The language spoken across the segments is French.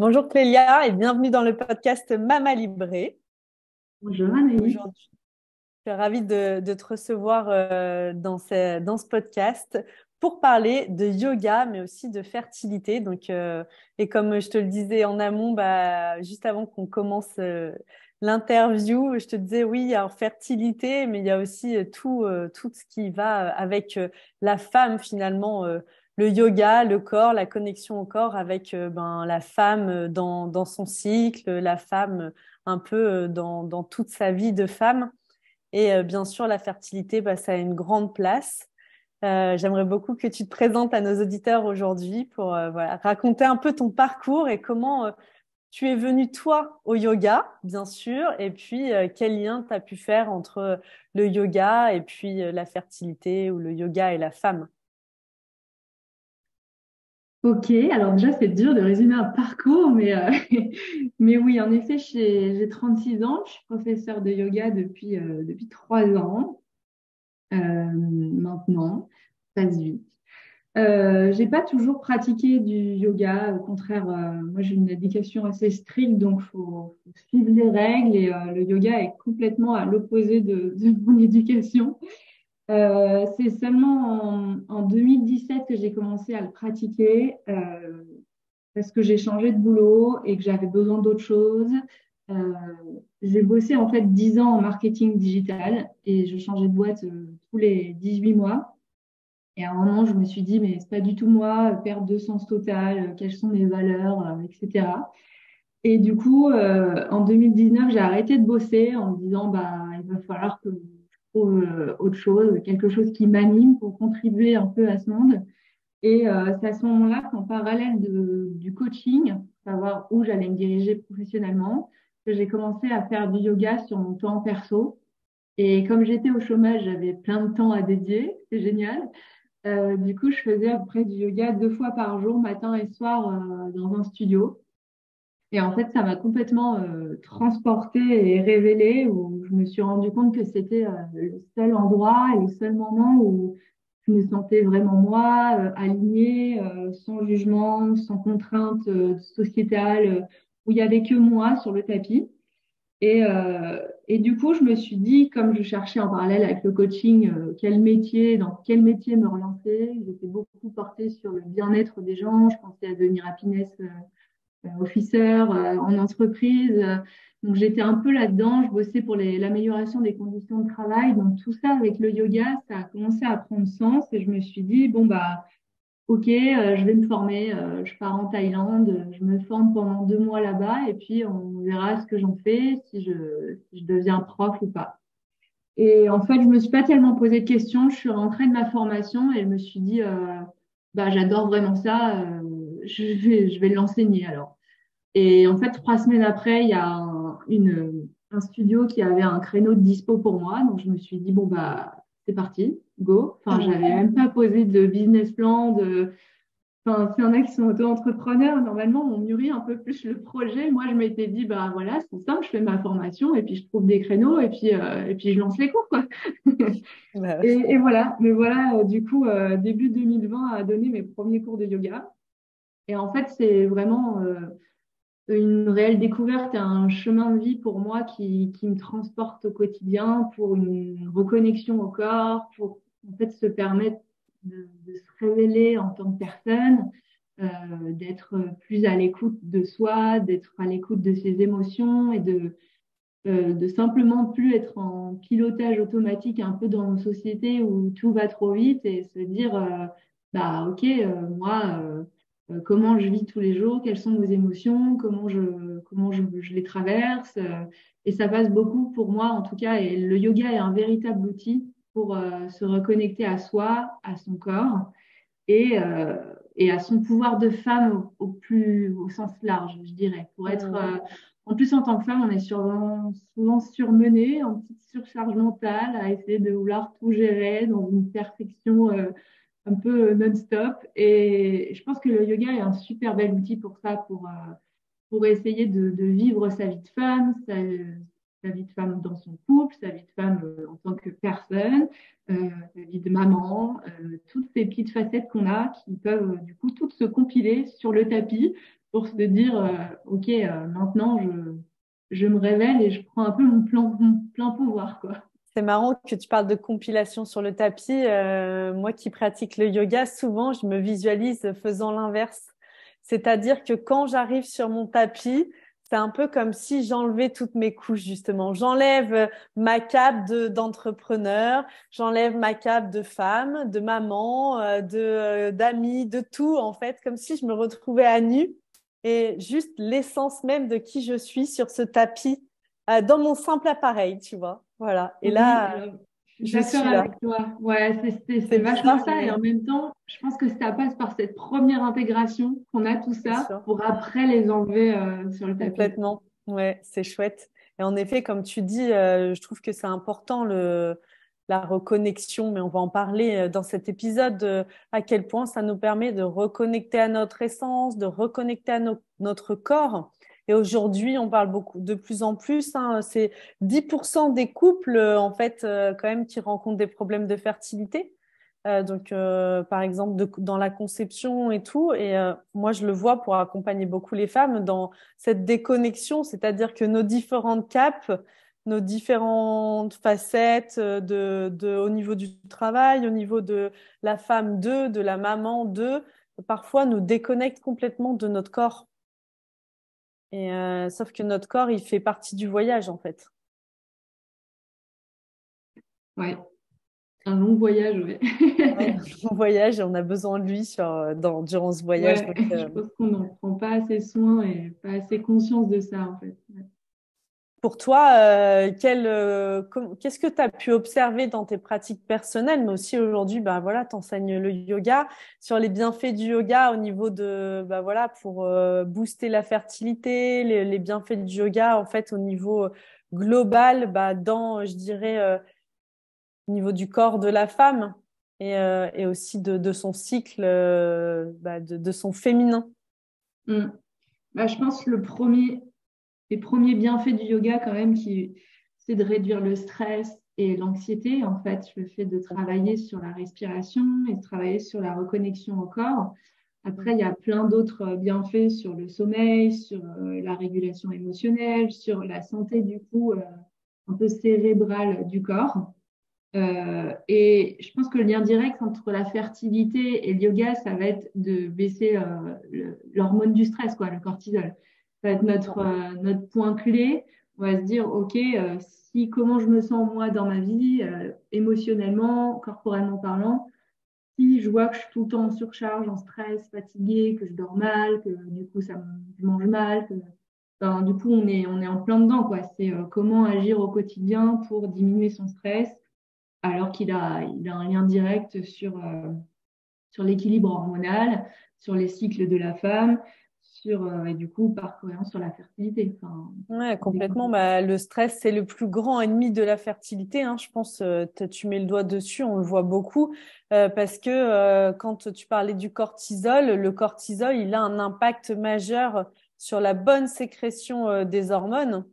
Bonjour Clélia et bienvenue dans le podcast Mama Libré. Bonjour Anaïs. Aujourd'hui, je suis ravie de te recevoir dans ce podcast pour parler de yoga, mais aussi de fertilité. Et comme je te le disais en amont, juste avant qu'on commence l'interview, je te disais oui, alors fertilité, mais il y a aussi tout ce qui va avec la femme finalement. Le yoga, le corps, la connexion au corps avec la femme dans son cycle, la femme un peu dans toute sa vie de femme. Et bien sûr, la fertilité, ça a une grande place. J'aimerais beaucoup que tu te présentes à nos auditeurs aujourd'hui pour voilà, raconter un peu ton parcours et comment tu es venu toi au yoga, bien sûr, et puis quel lien tu as pu faire entre le yoga et puis la fertilité ou le yoga et la femme. Ok, alors déjà c'est dur de résumer un parcours, mais oui, en effet, j'ai 36 ans, je suis professeure de yoga depuis 3 ans maintenant, ça passe vite. J'ai pas toujours pratiqué du yoga, au contraire, moi j'ai une éducation assez stricte, donc faut suivre les règles et le yoga est complètement à l'opposé de mon éducation. C'est seulement en 2017 que j'ai commencé à le pratiquer parce que j'ai changé de boulot et que j'avais besoin d'autre chose. Euh, j'ai bossé en fait 10 ans en marketing digital et je changeais de boîte tous les 18 mois. Et à un moment, je me suis dit, mais c'est pas du tout moi, perte de sens total, quelles sont mes valeurs, etc. Et du coup, en 2019, j'ai arrêté de bosser en me disant, bah, il va falloir que je trouve autre chose, quelque chose qui m'anime pour contribuer un peu à ce monde. Et c'est à ce moment-là qu'en parallèle du coaching, savoir où j'allais me diriger professionnellement, que j'ai commencé à faire du yoga sur mon temps perso. Et comme j'étais au chômage, j'avais plein de temps à dédier, c'est génial. Du coup, je faisais à peu près du yoga 2 fois par jour, matin et soir, dans un studio. Et en fait, ça m'a complètement transportée et révélée, où je me suis rendu compte que c'était le seul endroit et le seul moment où je me sentais vraiment moi, alignée, sans jugement, sans contrainte sociétale, où il y avait que moi sur le tapis. Et du coup, je me suis dit, comme je cherchais en parallèle avec le coaching, dans quel métier me relancer, j'étais beaucoup portée sur le bien-être des gens, je pensais à devenir happiness officer en entreprise. Donc j'étais un peu là-dedans, je bossais pour l'amélioration des conditions de travail. Donc tout ça avec le yoga, ça a commencé à prendre sens et je me suis dit, bon, bah, ok, je vais me former, je pars en Thaïlande, je me forme pendant 2 mois là-bas et puis on verra ce que j'en fais, si je deviens prof ou pas. Et en fait, je me suis pas tellement posé de questions, je suis rentrée de ma formation et je me suis dit, bah, j'adore vraiment ça, je vais l'enseigner alors. Et en fait, 3 semaines après, il y a un studio qui avait un créneau de dispo pour moi. Donc, je me suis dit, bon, bah, c'est parti, go. Enfin, j'avais même pas posé de business plan, enfin, s'il y en a qui sont auto-entrepreneurs, normalement, on mûrit un peu plus le projet. Moi, je m'étais dit, bah, voilà, c'est simple, je fais ma formation et puis je trouve des créneaux et puis je lance les cours, quoi. Bah ouais. Et voilà. Mais voilà, du coup, début 2020 a donné mes premiers cours de yoga. Et en fait, c'est vraiment, une réelle découverte et un chemin de vie pour moi qui me transporte au quotidien pour une reconnexion au corps, pour en fait se permettre de se révéler en tant que personne, d'être plus à l'écoute de soi, d'être à l'écoute de ses émotions et de simplement plus être en pilotage automatique un peu dans nos sociétés où tout va trop vite et se dire bah ok moi comment je vis tous les jours, quelles sont nos émotions, comment je les traverse et ça passe beaucoup pour moi en tout cas et le yoga est un véritable outil pour se reconnecter à soi, à son corps et, euh, et à son pouvoir de femme au sens large, je dirais. En plus, en tant que femme, on est souvent surmenée, en petite surcharge mentale, à essayer de vouloir tout gérer dans une perfection un peu non-stop. Et je pense que le yoga est un super bel outil pour ça, pour essayer de vivre sa vie de femme, sa vie de femme dans son couple, sa vie de femme en tant que personne, sa vie de maman, toutes ces petites facettes qu'on a qui peuvent du coup toutes se compiler sur le tapis pour se dire, OK, maintenant, je me révèle et je prends un peu mon plein pouvoir, quoi. C'est marrant que tu parles de compilation sur le tapis. Moi qui pratique le yoga, souvent, je me visualise faisant l'inverse. C'est-à-dire que quand j'arrive sur mon tapis, c'est un peu comme si j'enlevais toutes mes couches, justement. J'enlève ma cape d'entrepreneur, j'enlève ma cape de femme, de maman, d'amie, de tout, en fait, comme si je me retrouvais à nu et juste l'essence même de qui je suis sur ce tapis, dans mon simple appareil, tu vois. Voilà. Et Oui, là, alors, je suis je d'accord suis là. avec toi. Ouais, C'est c'est vachement bizarre, ça. Et en mais même temps, je pense que ça passe par cette première intégration qu'on a tout c'est ça sûr. pour après les enlever sur le tapis. Complètement. Ouais, c'est chouette. Et en effet, comme tu dis, je trouve que c'est important la reconnexion, mais on va en parler dans cet épisode, à quel point ça nous permet de reconnecter à notre essence, de reconnecter à notre corps. Et aujourd'hui, on parle beaucoup, de plus en plus, hein, c'est 10% des couples, en fait, quand même, qui rencontrent des problèmes de fertilité. Par exemple, dans la conception et tout. Et moi, je le vois pour accompagner beaucoup les femmes dans cette déconnexion, c'est-à-dire que nos différentes capes, nos différentes facettes au niveau du travail, au niveau de la femme d'eux, de la maman d'eux, parfois nous déconnectent complètement de notre corps. Et sauf que notre corps, il fait partie du voyage, en fait. Ouais, un long voyage, ouais. Ouais, on voyage et on a besoin de lui durant ce voyage. Ouais, je pense qu'on n'en prend pas assez soin et pas assez conscience de ça, en fait. Ouais. Pour toi, qu'est-ce que tu as pu observer dans tes pratiques personnelles, mais aussi aujourd'hui, bah voilà, t'enseignes le yoga, sur les bienfaits du yoga au niveau de, bah voilà, pour booster la fertilité, les bienfaits du yoga en fait au niveau global, bah je dirais, au niveau du corps de la femme et aussi de son cycle, de son féminin. Mm. Bah, je pense que les premiers bienfaits du yoga, quand même, c'est de réduire le stress et l'anxiété. En fait, le fait de travailler Complètement. sur la respiration et de travailler sur la reconnexion au corps. Après, il y a plein d'autres bienfaits sur le sommeil, sur la régulation émotionnelle, sur la santé, du coup, un peu cérébrale du corps. Et je pense que le lien direct entre la fertilité et le yoga, ça va être de baisser l'hormone du stress, quoi, le cortisol. Ça va être Complètement. notre point clé. On va se dire, OK, si comment je me sens moi dans ma vie, émotionnellement, corporellement parlant, si je vois que je suis tout le temps en surcharge, en stress, fatiguée, que je dors mal, que du coup je mange mal, ben, du coup on est en plein dedans, quoi. C'est comment agir au quotidien pour diminuer son stress alors il a un lien direct sur l'équilibre hormonal, sur les cycles de la femme, et du coup, par cohérence, sur la fertilité. Enfin, Ouais, on découle complètement. de ça. Bah, le stress, c'est le plus grand ennemi de la fertilité, hein. Je pense, tu mets le doigt dessus, on le voit beaucoup, parce que quand tu parlais du cortisol, le cortisol, il a un impact majeur sur la bonne sécrétion des hormones.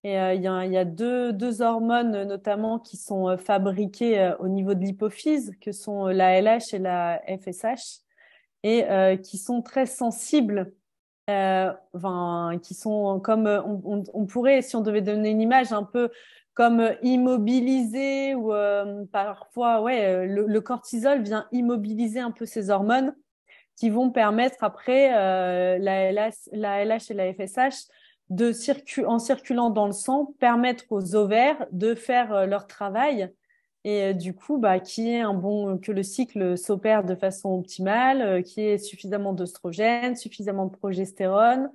Et il y a deux hormones notamment qui sont fabriquées au niveau de l'hypophyse, que sont la LH et la FSH, et qui sont très sensibles enfin, qui sont comme on pourrait, si on devait donner une image, un peu comme immobilisés ou parfois, ouais, le cortisol vient immobiliser un peu ces hormones qui vont permettre après la LH et la FSH en circulant dans le sang, permettre aux ovaires de faire leur travail et du coup, bah, que le cycle s'opère de façon optimale, qu'il y ait suffisamment d'œstrogène, suffisamment de progestérone.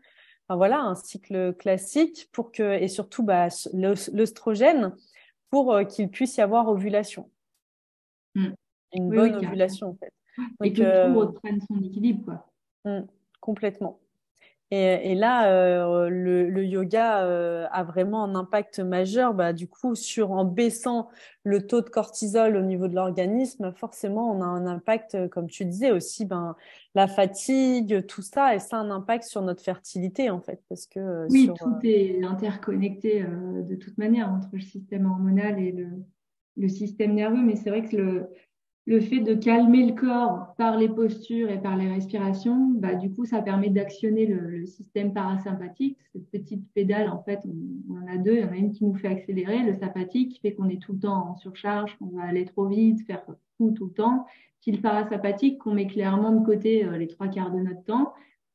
Enfin, voilà, un cycle classique et surtout, bah, l'œstrogène pour qu'il puisse y avoir ovulation, Mm. une Oui, bonne oui, carrément. ovulation, en fait. Et Donc, que tout reprenne son équilibre, quoi. mm, complètement. Et là, le yoga a vraiment un impact majeur, bah, du coup, en baissant le taux de cortisol au niveau de l'organisme, forcément, on a un impact, comme tu disais aussi, ben, la fatigue, tout ça, et ça a un impact sur notre fertilité, en fait, parce que Oui, tout est interconnecté de toute manière entre le système hormonal et le système nerveux. Mais c'est vrai que le fait de calmer le corps par les postures et par les respirations, bah, du coup, ça permet d'actionner le système parasympathique. Cette petite pédale, en fait, on en a deux. Il y en a une qui nous fait accélérer, le sympathique, qui fait qu'on est tout le temps en surcharge, qu'on va aller trop vite, faire tout le temps. Puis le parasympathique, qu'on met clairement de côté les trois quarts de notre temps.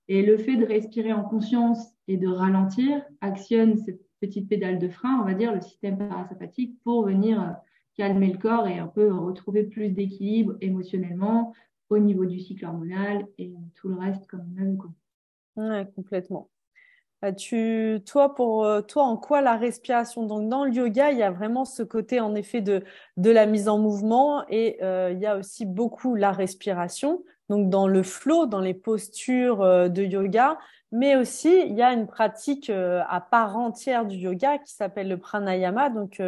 Et le fait de respirer en conscience et de ralentir actionne cette petite pédale de frein, on va dire, le système parasympathique, pour venir calmer le corps et un peu retrouver plus d'équilibre émotionnellement au niveau du cycle hormonal et tout le reste comme on a vu, quoi. Ouais, complètement. Toi, en quoi la respiration? Donc, dans le yoga, il y a vraiment ce côté, en effet, de la mise en mouvement et il y a aussi beaucoup la respiration. Donc, dans le flow, dans les postures de yoga, mais aussi, il y a une pratique à part entière du yoga qui s'appelle le pranayama. Donc,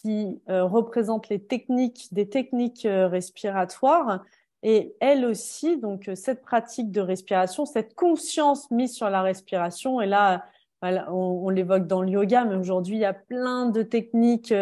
qui représente des techniques respiratoires. Et elle aussi, donc cette pratique de respiration, cette conscience mise sur la respiration, et là, voilà, on l'évoque dans le yoga, mais aujourd'hui, il y a plein de techniques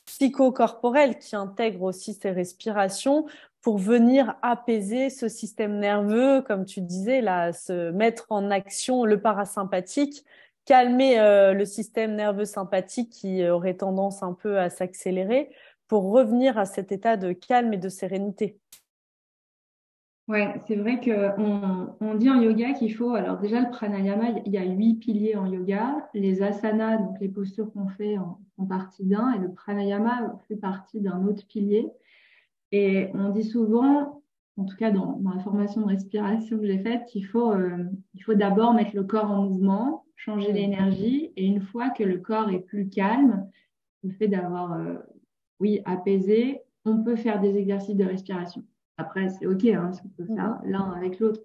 psychocorporelles qui intègrent aussi ces respirations pour venir apaiser ce système nerveux, comme tu disais, là, se mettre en action le parasympathique, calmer le système nerveux sympathique qui aurait tendance un peu à s'accélérer pour revenir à cet état de calme et de sérénité. Ouais, c'est vrai que on dit en yoga qu'il faut, alors déjà le pranayama, il y a 8 piliers en yoga. Les asanas, donc les postures qu'on fait, font partie d'un, et le pranayama fait partie d'un autre pilier. Et on dit souvent, en tout cas dans la formation de respiration que j'ai faite, il faut d'abord mettre le corps en mouvement, changer Mm. l'énergie, et une fois que le corps est plus calme, le fait d'avoir, oui, apaisé, on peut faire des exercices de respiration. Après, c'est OK, hein, si on peut faire Mhm. l'un avec l'autre.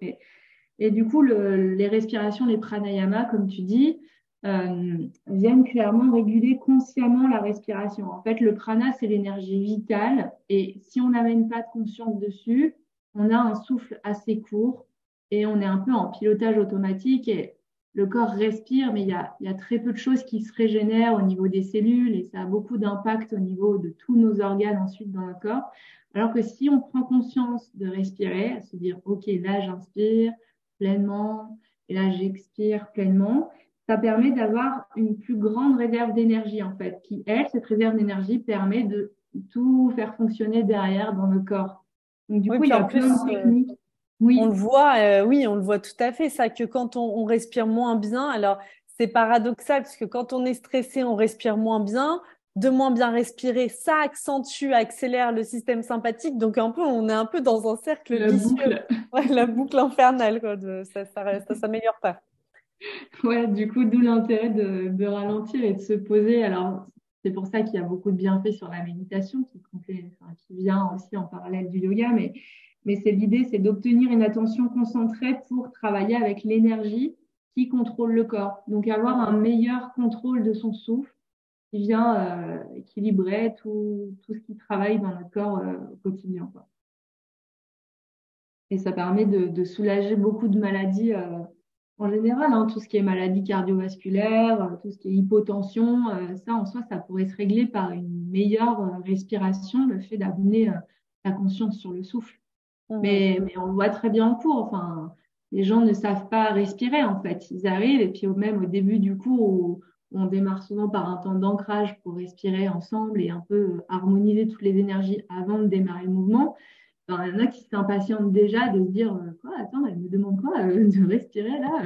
Et du coup, les respirations, les pranayamas, comme tu dis, viennent clairement réguler consciemment la respiration. En fait, le prana, c'est l'énergie vitale. Et si on n'amène pas de conscience dessus, on a un souffle assez court et on est un peu en pilotage automatique. Et le corps respire, mais il y a très peu de choses qui se régénèrent au niveau des cellules et ça a beaucoup d'impact au niveau de tous nos organes ensuite dans notre corps. Alors que si on prend conscience de respirer, à se dire, OK, là, j'inspire pleinement et là, j'expire pleinement, ça permet d'avoir une plus grande réserve d'énergie, en fait, qui, elle, cette réserve d'énergie permet de tout faire fonctionner derrière dans le corps. Donc, du Oui, coup, il y puis a en plein de plus, techniques. on le Oui, voit, oui, on le voit tout à fait, ça, que quand on respire moins bien, alors c'est paradoxal, parce que quand on est stressé, on respire moins bien, de moins bien respirer, ça accentue, accélère le système sympathique, donc un peu, on est un peu dans un cercle la vicieux, boucle. ouais, la boucle infernale, quoi, ça s'améliore pas. Ouais, du coup, d'où l'intérêt de ralentir et de se poser. Alors, c'est pour ça qu'il y a beaucoup de bienfaits sur la méditation enfin, qui vient aussi en parallèle du yoga. Mais c'est l'idée, c'est d'obtenir une attention concentrée pour travailler avec l'énergie qui contrôle le corps. Donc, avoir un meilleur contrôle de son souffle qui vient équilibrer tout ce qui travaille dans notre corps au quotidien, quoi. Et ça permet de soulager beaucoup de maladies en général, hein, tout ce qui est maladie cardiovasculaire, tout ce qui est hypotension, ça en soi, ça pourrait se régler par une meilleure respiration, le fait d'amener la conscience sur le souffle. Mhm. Mais on le voit très bien en cours. Enfin, les gens ne savent pas respirer en fait. Ils arrivent et puis même au début du cours où on démarre souvent par un temps d'ancrage pour respirer ensemble et un peu harmoniser toutes les énergies avant de démarrer le mouvement. Alors, il y en a qui s'impatientent déjà de se dire quoi, attends, elle me demande quoi de respirer là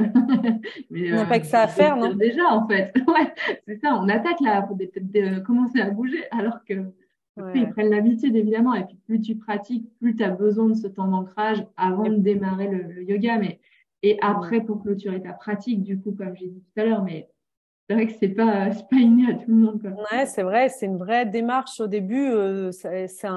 mais On n'a pas que ça à je faire, respire non? déjà en fait. Ouais, c'est ça, on attaque là pour peut-être commencer à bouger alors que après ils Ouais. prennent l'habitude évidemment et puis plus tu pratiques, plus tu as besoin de ce temps d'ancrage avant Et- de démarrer le yoga et Mhm. après pour clôturer ta pratique du coup comme j'ai dit tout à l'heure mais c'est vrai que c'est pas inné à tout le monde quoi. Ouais, c'est vrai, c'est une vraie démarche au début. C'est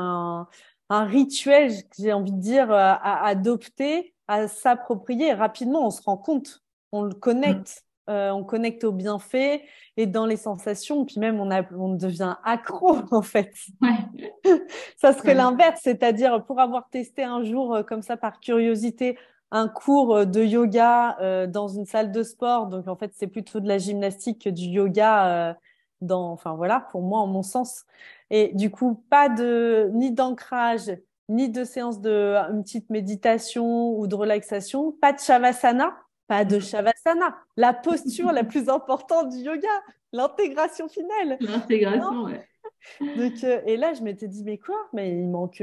un rituel, j'ai envie de dire, à adopter, à s'approprier. Rapidement, on se rend compte, on le Mm. connecte, on connecte aux bienfaits et dans les sensations. Puis même, on devient accro, en fait. Ouais, Ça serait ouais. l'inverse, c'est-à-dire pour avoir testé un jour, comme ça, par curiosité, un cours de yoga dans une salle de sport. Donc, en fait, c'est plutôt de la gymnastique que du yoga. enfin voilà, pour moi, en mon sens. Et du coup, ni d'ancrage, ni de séance une petite méditation ou de relaxation, pas de shavasana, pas de shavasana. La posture la plus importante du yoga, l'intégration finale. L'intégration, ouais. Donc, et là, je m'étais dit, mais quoi? Mais il manque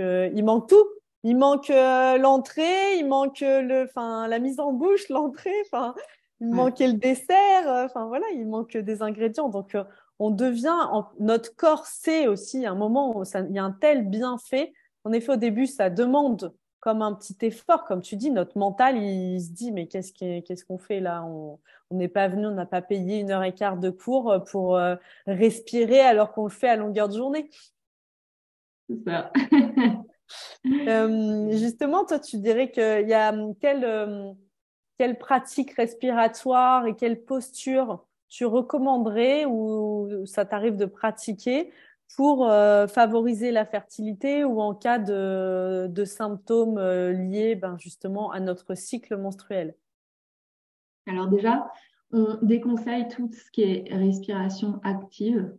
tout. Il manque l'entrée, il manque enfin, la mise en bouche, l'entrée, enfin, il Ouais. manquait le dessert, enfin voilà, il manque des ingrédients. Donc, on devient, notre corps sait aussi, à un moment où il y a un tel bienfait. En effet, au début, ça demande comme un petit effort, comme tu dis, notre mental, il se dit, mais qu'est-ce qu'on fait là? On n'est pas venu, on n'a pas payé 1 heure et quart de cours pour respirer alors qu'on le fait à longueur de journée. C'est ça. Justement, toi, tu dirais qu'il y a quelle pratique respiratoire et quelle posture tu recommanderais ou ça t'arrive de pratiquer pour favoriser la fertilité ou en cas de symptômes liés ben, justement à notre cycle menstruel? Alors déjà, on déconseille tout ce qui est respiration active.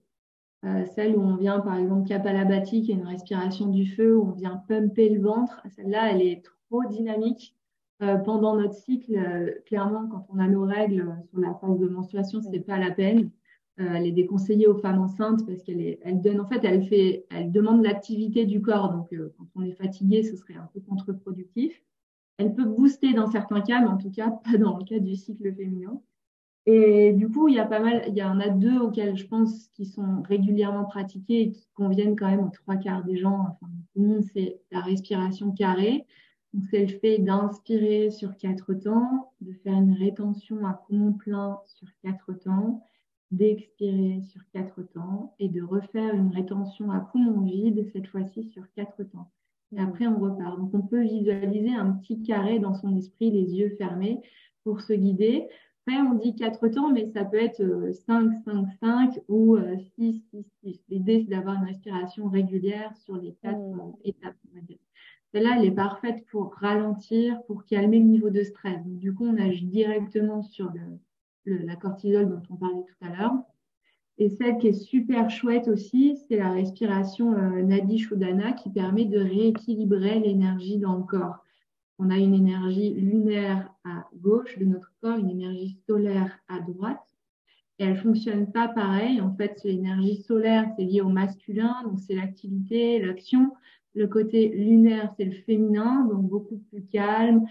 Celle où on vient, par exemple, Kapalabhati, qui est une respiration du feu, où on vient pumper le ventre. Celle-là, elle est trop dynamique. Pendant notre cycle, clairement, quand on a nos règles sur la phase de menstruation, c'est pas la peine. Elle est déconseillée aux femmes enceintes parce elle donne, en fait, elle demande l'activité du corps. Donc, quand on est fatigué, ce serait un peu contre-productif. Elle peut booster dans certains cas, mais en tout cas, pas dans le cas du cycle féminin. Et du coup, il y en a deux auxquels je pense qui sont régulièrement pratiqués et qui conviennent quand même aux 3 quarts des gens. Enfin, tout le monde, c'est la respiration carrée. Donc, c'est le fait d'inspirer sur 4 temps, de faire une rétention à poumon plein sur 4 temps, d'expirer sur 4 temps et de refaire une rétention à poumon vide, cette fois-ci sur 4 temps. Et Mm. après, on repart. Donc, on peut visualiser un petit carré dans son esprit, les yeux fermés, pour se guider. Après, on dit 4 temps, mais ça peut être 5, 5, 5 ou 6, 6, 6. L'idée, c'est d'avoir une respiration régulière sur les 4 étapes, on va dire. Celle-là, elle est parfaite pour ralentir, pour calmer le niveau de stress. Donc, du coup, on agit directement sur la cortisol dont on parlait tout à l'heure. Et celle qui est super chouette aussi, c'est la respiration Nadi Shodhana qui permet de rééquilibrer l'énergie dans le corps. On a une énergie lunaire à gauche de notre corps, une énergie solaire à droite. Et elle ne fonctionne pas pareil. En fait, l'énergie solaire, c'est lié au masculin, donc c'est l'activité, l'action. Le côté lunaire, c'est le féminin, donc beaucoup plus calme,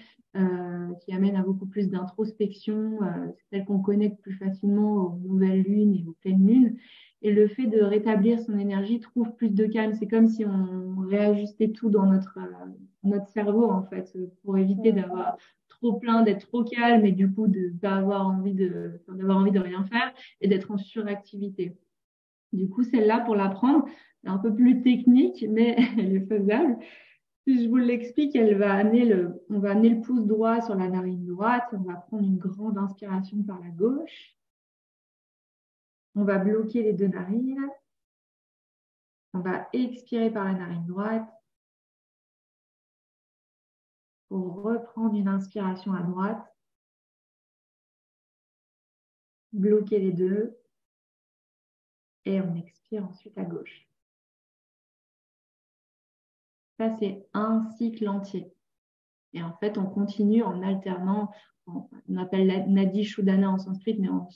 qui amène à beaucoup plus d'introspection. C'est celle qu'on connecte plus facilement aux nouvelles lunes et aux pleines lunes. Et le fait de rétablir son énergie trouve plus de calme. C'est comme si on réajustait tout dans notre cerveau, en fait, pour éviter Mm. d'avoir trop plein, d'être trop calme et du coup de pas d'avoir envie de rien faire et d'être en suractivité. Du coup, celle-là, pour l'apprendre, c'est un peu plus technique, mais elle est faisable. Si je vous l'explique, on va amener le pouce droit sur la narine droite, on va prendre une grande inspiration par la gauche, on va bloquer les deux narines, on va expirer par la narine droite pour reprendre une inspiration à droite, bloquer les deux et on expire ensuite à gauche. Ça, c'est un cycle entier. Et en fait, on continue en alternant. On appelle la Nadi Shodhana en sanskrit, mais en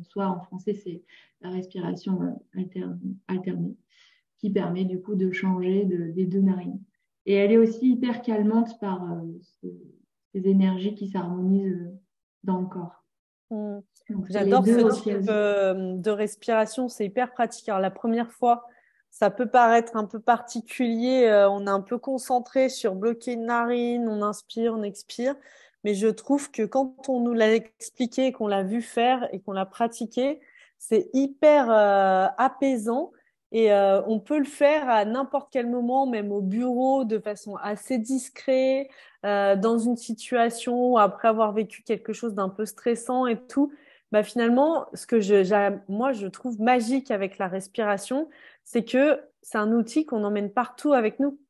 soi, en français, c'est la respiration alternée qui permet du coup de changer des deux narines. Et elle est aussi hyper calmante par ces énergies qui s'harmonisent dans le corps. Mm. Donc, c'est les J'adore deux ce auxquels. type de respiration, c'est hyper pratique. Alors, la première fois, ça peut paraître un peu particulier, on est un peu concentré sur bloquer une narine, on inspire, on expire, mais je trouve que quand on nous l'a expliqué, qu'on l'a vu faire et qu'on l'a pratiqué, c'est hyper apaisant et on peut le faire à n'importe quel moment, même au bureau, de façon assez discrète, dans une situation où après avoir vécu quelque chose d'un peu stressant et tout, bah finalement, moi, je trouve magique avec la respiration, c'est que c'est un outil qu'on emmène partout avec nous.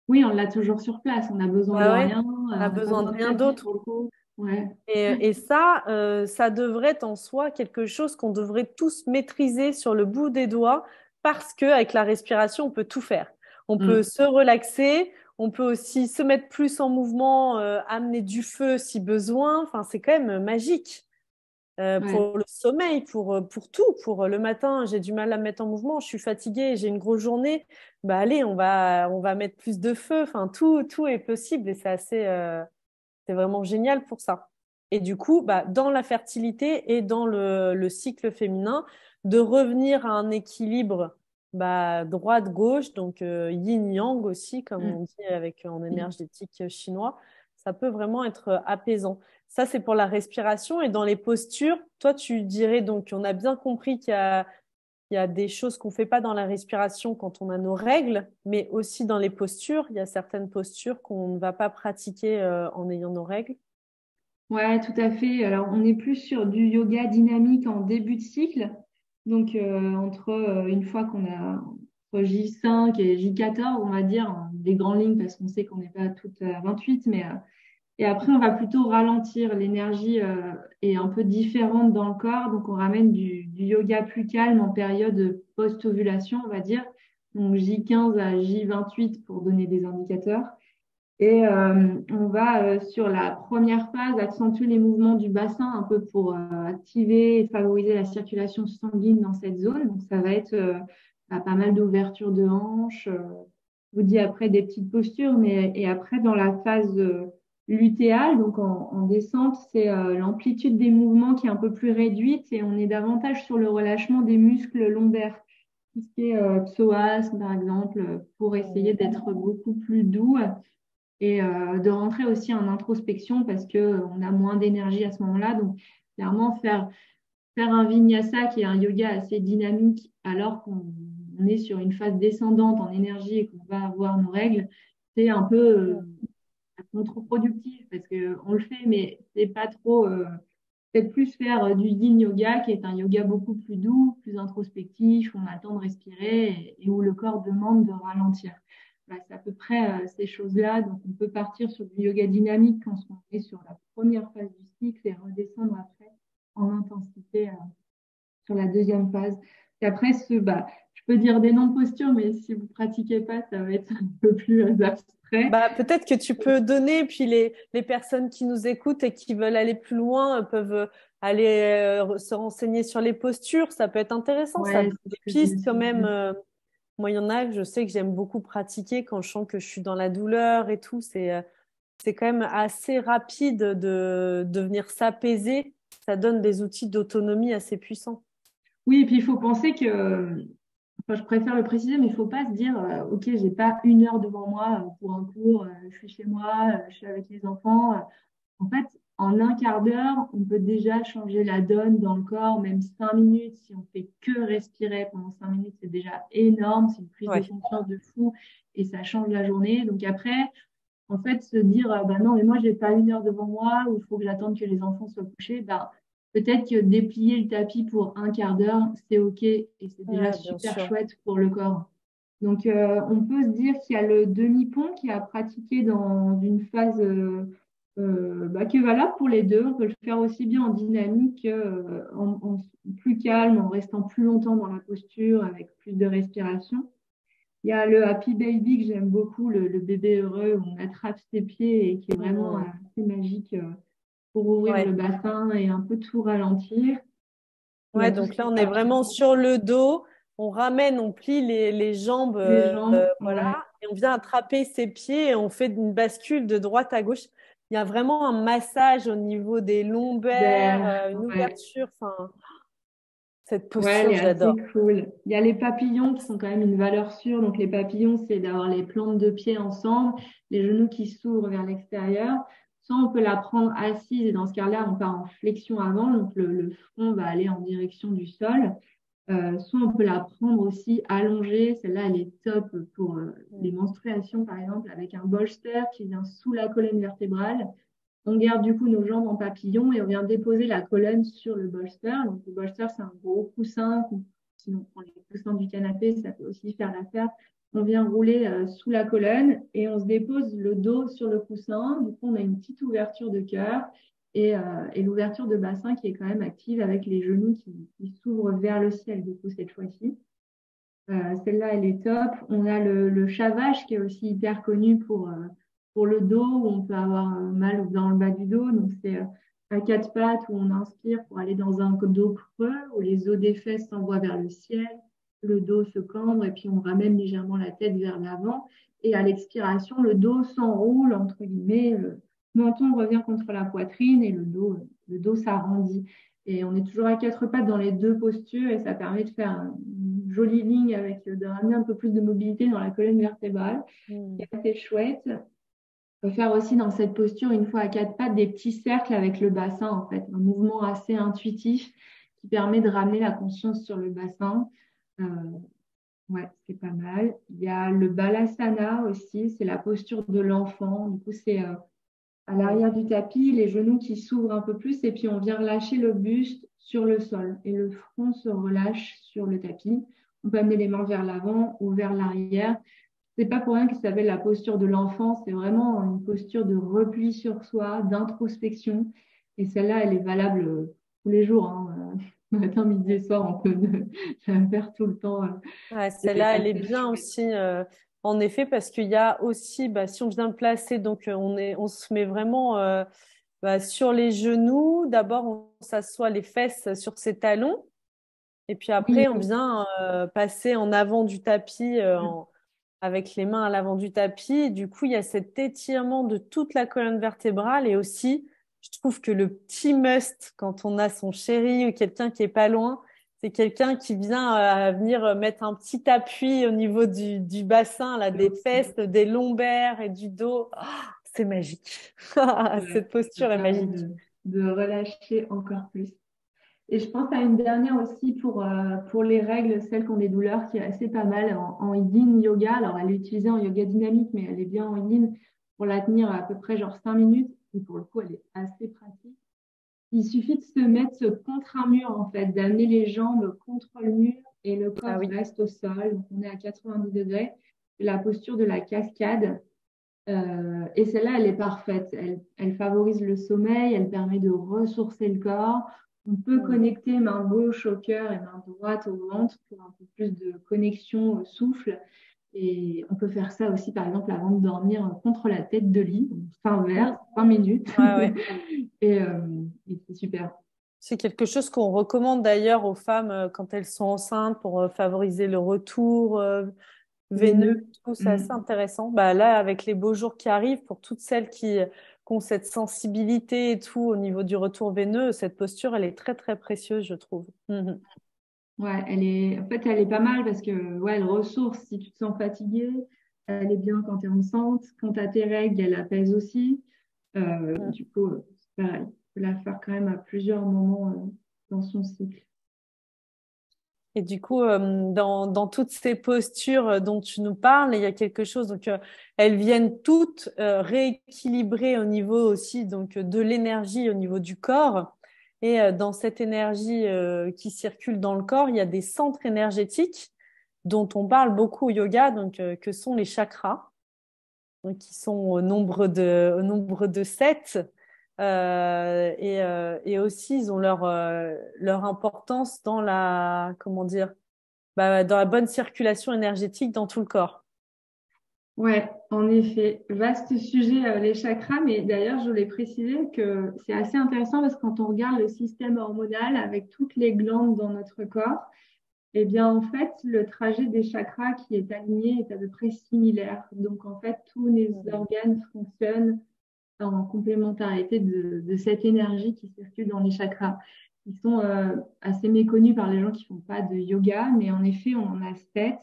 Oui, on l'a toujours sur place, on n'a besoin de Bah ouais, rien, on a on n'a pas besoin de besoin de rien tapis d'autre. sur le coup. Ouais. Et ça, ça devrait être en soi quelque chose qu'on devrait tous maîtriser sur le bout des doigts parce qu'avec la respiration, on peut tout faire. On peut Mm. se relaxer, on peut aussi se mettre plus en mouvement, amener du feu si besoin. Enfin, c'est quand même magique. Ouais. Pour le sommeil, pour tout, pour le matin, j'ai du mal à me mettre en mouvement, je suis fatiguée, j'ai une grosse journée. Bah allez, on va mettre plus de feu. Enfin, tout est possible et c'est vraiment génial pour ça. Et du coup, bah, dans la fertilité et dans le cycle féminin, de revenir à un équilibre bah, droite-gauche, donc yin-yang aussi, comme on Mm. dit en énergétique chinois, ça peut vraiment être apaisant. Ça, c'est pour la respiration. Et dans les postures, toi, tu dirais donc, on a bien compris il y a des choses qu'on ne fait pas dans la respiration quand on a nos règles, mais aussi dans les postures. Il y a certaines postures qu'on ne va pas pratiquer en ayant nos règles. Ouais, tout à fait. Alors, on est plus sur du yoga dynamique en début de cycle. Donc, entre une fois qu'on a entre J5 et J14, on va dire, en des grandes lignes, parce qu'on sait qu'on n'est pas toutes à 28, mais et après, on va plutôt ralentir. L'énergie est un peu différente dans le corps, donc on ramène du yoga plus calme en période post-ovulation, on va dire. Donc, J15 à J28 pour donner des indicateurs. Et on va, sur la première phase, accentuer les mouvements du bassin un peu pour activer et favoriser la circulation sanguine dans cette zone. Donc, ça va être pas mal d'ouverture de hanches. Je vous dis après des petites postures, mais et après, dans la phase lutéale, donc en descente, c'est l'amplitude des mouvements qui est un peu plus réduite et on est davantage sur le relâchement des muscles lombaires. Tout ce qui est psoas, par exemple, pour essayer d'être beaucoup plus doux et de rentrer aussi en introspection parce que on a moins d'énergie à ce moment-là. Donc, clairement, faire un vinyasa qui est un yoga assez dynamique alors qu'on est sur une phase descendante en énergie et qu'on va avoir nos règles, c'est un peu contre-productif parce que on le fait, mais c'est pas trop. Peut-être plus faire du yin yoga qui est un yoga beaucoup plus doux, plus introspectif, où on a le temps de respirer et où le corps demande de ralentir. Voilà, c'est à peu près ces choses-là. Donc, on peut partir sur du yoga dynamique quand on est sur la première phase du cycle et redescendre après en intensité sur la deuxième phase. Et après, je peux dire des noms de postures, mais si vous pratiquez pas, ça va être un peu plus abstrait. Bah, peut-être que tu peux donner, puis les personnes qui nous écoutent et qui veulent aller plus loin peuvent aller se renseigner sur les postures. Ça peut être intéressant, ça Ouais, donne c'est ce des que je me pistes quand suis même. dit. Moi, il y en a que je sais que j'aime beaucoup pratiquer quand je sens que je suis dans la douleur et tout. C'est quand même assez rapide de venir s'apaiser. Ça donne des outils d'autonomie assez puissants. Oui, et puis il faut penser que enfin, je préfère le préciser, mais il ne faut pas se dire, OK, j'ai pas une heure devant moi pour un cours, je suis chez moi, je suis avec les enfants. En fait, en un quart d'heure, on peut déjà changer la donne dans le corps, même 5 minutes. Si on fait que respirer pendant 5 minutes, c'est déjà énorme. C'est une prise de Ouais. conscience de fou et ça change la journée. Donc après, en fait, se dire, bah non, mais moi, j'ai pas une heure devant moi ou il faut que j'attende que les enfants soient couchés, bah, peut-être que déplier le tapis pour un quart d'heure, c'est OK et c'est déjà Ouais, bien super sûr. chouette pour le corps. Donc, on peut se dire qu'il y a le demi-pont qui a pratiqué dans une phase qui est valable pour les deux. On peut le faire aussi bien en dynamique qu'en plus calme, en restant plus longtemps dans la posture avec plus de respiration. Il y a le Happy Baby que j'aime beaucoup, le bébé heureux où on attrape ses pieds et qui est vraiment Hmm. assez magique pour ouvrir le Ouais. bassin et un peu tout ralentir. Il y Ouais, a tout ce donc qui là, est on est vraiment papillon, sur le dos. On ramène, on plie les jambes, les jambes. voilà, Ouais, et on vient attraper ses pieds et on fait une bascule de droite à gauche. Il y a vraiment un massage au niveau des lombaires, d'air, une ouais. ouverture. Enfin, cette Ouais, elle posture, est assez j'adore. cool. Il y a les papillons qui sont quand même une valeur sûre. Donc, les papillons, c'est d'avoir les plantes de pied ensemble, les genoux qui s'ouvrent vers l'extérieur. Soit on peut la prendre assise et dans ce cas-là, on part en flexion avant. Donc, le front va aller en direction du sol. Soit on peut la prendre aussi allongée. Celle-là, elle est top pour les Mm. menstruations, par exemple, avec un bolster qui vient sous la colonne vertébrale. On garde du coup nos jambes en papillon et on vient déposer la colonne sur le bolster. Donc, le bolster, c'est un gros coussin. Sinon, on prend les coussins du canapé, ça peut aussi faire l'affaire. On vient rouler sous la colonne et on se dépose le dos sur le coussin. Du coup, on a une petite ouverture de cœur et l'ouverture de bassin qui est quand même active avec les genoux qui s'ouvrent vers le ciel, du coup, cette fois-ci. Celle-là, elle est top. On a le chavage qui est aussi hyper connu pour le dos, où on peut avoir mal dans le bas du dos. Donc, c'est à quatre pattes où on inspire pour aller dans un dos creux, où les os des fesses s'envoient vers le ciel, le dos se cambre et puis on ramène légèrement la tête vers l'avant. Et à l'expiration, le dos s'enroule, entre guillemets, le menton revient contre la poitrine et le dos s'arrondit. Et on est toujours à quatre pattes dans les deux postures et ça permet de faire une jolie ligne avec de ramener un peu plus de mobilité dans la colonne vertébrale. Mm. C'est assez chouette. On peut faire aussi dans cette posture, une fois à quatre pattes, des petits cercles avec le bassin, en fait, un mouvement assez intuitif qui permet de ramener la conscience sur le bassin. Euh, ouais, c'est pas mal. Il y a le balasana aussi, c'est la posture de l'enfant. Du coup, c'est à l'arrière du tapis, les genoux qui s'ouvrent un peu plus et puis on vient relâcher le buste sur le sol et le front se relâche sur le tapis. On peut amener les mains vers l'avant ou vers l'arrière. C'est pas pour rien qu'il s'appelle la posture de l'enfant. C'est vraiment une posture de repli sur soi, d'introspection. Et celle-là, elle est valable tous les jours, hein. Matin, midi et soir, on peut la faire tout le temps. Ouais, Elle est celle-là, elle est assez bien chouette. aussi, en effet, parce qu'il y a aussi, bah, si on vient le placer, donc on se met vraiment bah, sur les genoux. D'abord, on s'assoit les fesses sur ses talons, et puis Oui, après, on vient passer en avant du tapis, avec les mains à l'avant du tapis. Et du coup, il y a cet étirement de toute la colonne vertébrale, et aussi, je trouve que le petit must quand on a son chéri ou quelqu'un qui est pas loin. C'est quelqu'un qui vient venir mettre un petit appui au niveau du bassin, là, des fesses, des lombaires et du dos. Ah, c'est magique. ouais, Cette ça posture est permet magique. de relâcher encore plus. Et je pense à une dernière aussi pour les règles, celle qui ont des douleurs, qui est assez pas mal en yin yoga. Alors, elle est utilisée en yoga dynamique, mais elle est bien en yin pour la tenir à peu près genre 5 minutes. Et pour le coup, elle est assez pratique. Il suffit de se mettre contre un mur, en fait, d'amener les jambes contre le mur et le Ah corps oui. reste au sol. Donc, on est à 90 degrés. C'est la posture de la cascade. Et celle-là, elle est parfaite. Elle favorise le sommeil, elle permet de ressourcer le corps. On peut Mm. connecter main gauche au cœur et main droite au ventre pour un peu plus de connexion au souffle. Et on peut faire ça aussi, par exemple, avant de dormir contre la tête de lit, fin vert, Mm. 20 minutes. Ouais, ouais. Et, et c'est super. C'est quelque chose qu'on recommande d'ailleurs aux femmes quand elles sont enceintes pour favoriser le retour veineux. Veineux. Et tout, c'est assez Mm. intéressant. Bah, là, avec les beaux jours qui arrivent, pour toutes celles qui ont cette sensibilité et tout au niveau du retour veineux, cette posture, elle est très, très précieuse, je trouve. Mhm. Ouais, en fait, elle est pas mal parce que, ouais, elle ressource si tu te sens fatiguée. Elle est bien quand tu es enceinte. Quand tu as tes règles, elle apaise aussi. Du coup, c'est pareil. Tu peux la faire quand même à plusieurs moments dans son cycle. Et du coup, dans toutes ces postures dont tu nous parles, il y a quelque chose. Donc, elles viennent toutes rééquilibrer au niveau aussi donc de l'énergie au niveau du corps. Et dans cette énergie qui circule dans le corps, il y a des centres énergétiques dont on parle beaucoup au yoga, donc que sont les chakras, donc qui sont au nombre de sept. Et aussi, ils ont leur importance dans la, comment dire, bah, dans la bonne circulation énergétique dans tout le corps. Ouais, en effet, vaste sujet, les chakras, mais d'ailleurs, je voulais préciser que c'est assez intéressant parce que quand on regarde le système hormonal avec toutes les glandes dans notre corps, eh bien, en fait, le trajet des chakras qui est aligné est à peu près similaire. Donc, en fait, tous les Mhm. organes fonctionnent en complémentarité de cette énergie qui circule dans les chakras. Ils sont assez méconnus par les gens qui font pas de yoga, mais en effet, on en a sept.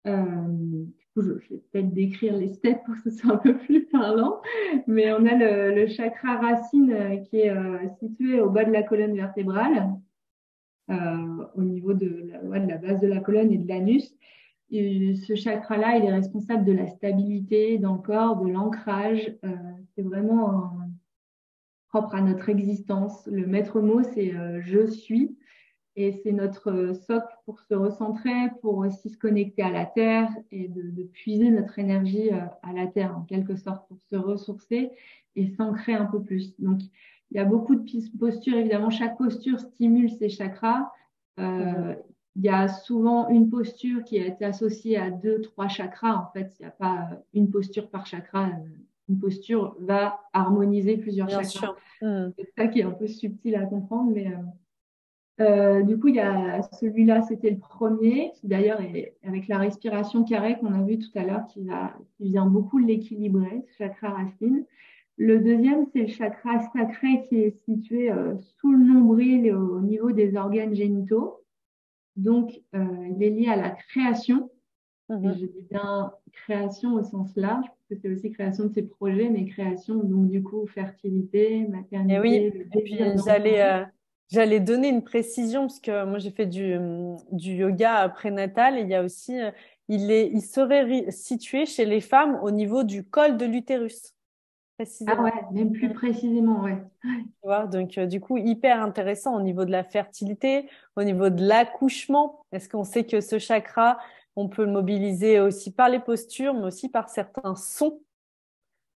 Du coup, je vais peut-être décrire les sept pour que ce soit un peu plus parlant. Mais on a le chakra racine qui est situé au bas de la colonne vertébrale, au niveau ouais, de la base de la colonne et de l'anus. Et ce chakra-là, il est responsable de la stabilité dans le corps, de l'ancrage. C'est vraiment propre à notre existence. Le maître mot, c'est je suis. Et c'est notre socle pour se recentrer, pour aussi se connecter à la terre et de puiser notre énergie à la terre, en quelque sorte, pour se ressourcer et s'ancrer un peu plus. Donc, Il y a beaucoup de postures. Évidemment, chaque posture stimule ses chakras. Mhm. Euh, il y a souvent une posture qui a été associée à deux, trois chakras. En fait, il n'y a pas une posture par chakra. Une posture va harmoniser plusieurs Bien chakras. sûr. Mhm. C'est ça qui est un peu subtil à comprendre, mais du coup, il y a celui-là, c'était le premier, qui d'ailleurs est avec la respiration carrée qu'on a vu tout à l'heure, qui vient beaucoup l'équilibrer, ce chakra racine. Le deuxième, c'est le chakra sacré qui est situé sous le nombril et au niveau des organes génitaux. Donc, il est lié à la création. Et Mhm. je dis bien création au sens large, parce que c'est aussi création de ses projets, mais création, donc du coup, fertilité, Et oui, maternité, le et puis désir d'enfant. j'allais donner une précision parce que moi j'ai fait du yoga prénatal et il y a aussi il serait situé chez les femmes au niveau du col de l'utérus Ah ouais, précisément. même plus précisément, ouais. Tu vois, donc du coup hyper intéressant au niveau de la fertilité, au niveau de l'accouchement. Est-ce qu'on sait que ce chakra, on peut le mobiliser aussi par les postures, mais aussi par certains sons.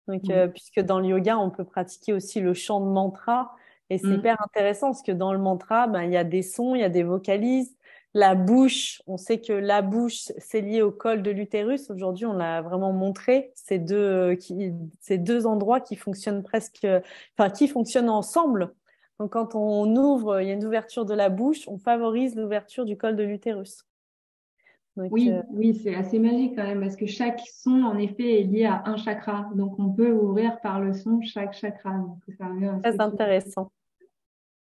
Donc, Oui. puisque dans le yoga, on peut pratiquer aussi le chant de mantra. Et c'est Mm. hyper intéressant parce que dans le mantra, ben, il y a des sons, il y a des vocalises. La bouche, on sait que la bouche, c'est lié au col de l'utérus. Aujourd'hui, on l'a vraiment montré. Ces deux endroits qui fonctionnent enfin, qui fonctionnent ensemble. Donc, quand on ouvre, il y a une ouverture de la bouche, on favorise l'ouverture du col de l'utérus. Donc, Oui, oui, c'est assez magique quand même parce que chaque son, en effet, est lié à un chakra. Donc, on peut ouvrir par le son chaque chakra. Donc, ça revient à ce que très tu dis. intéressant.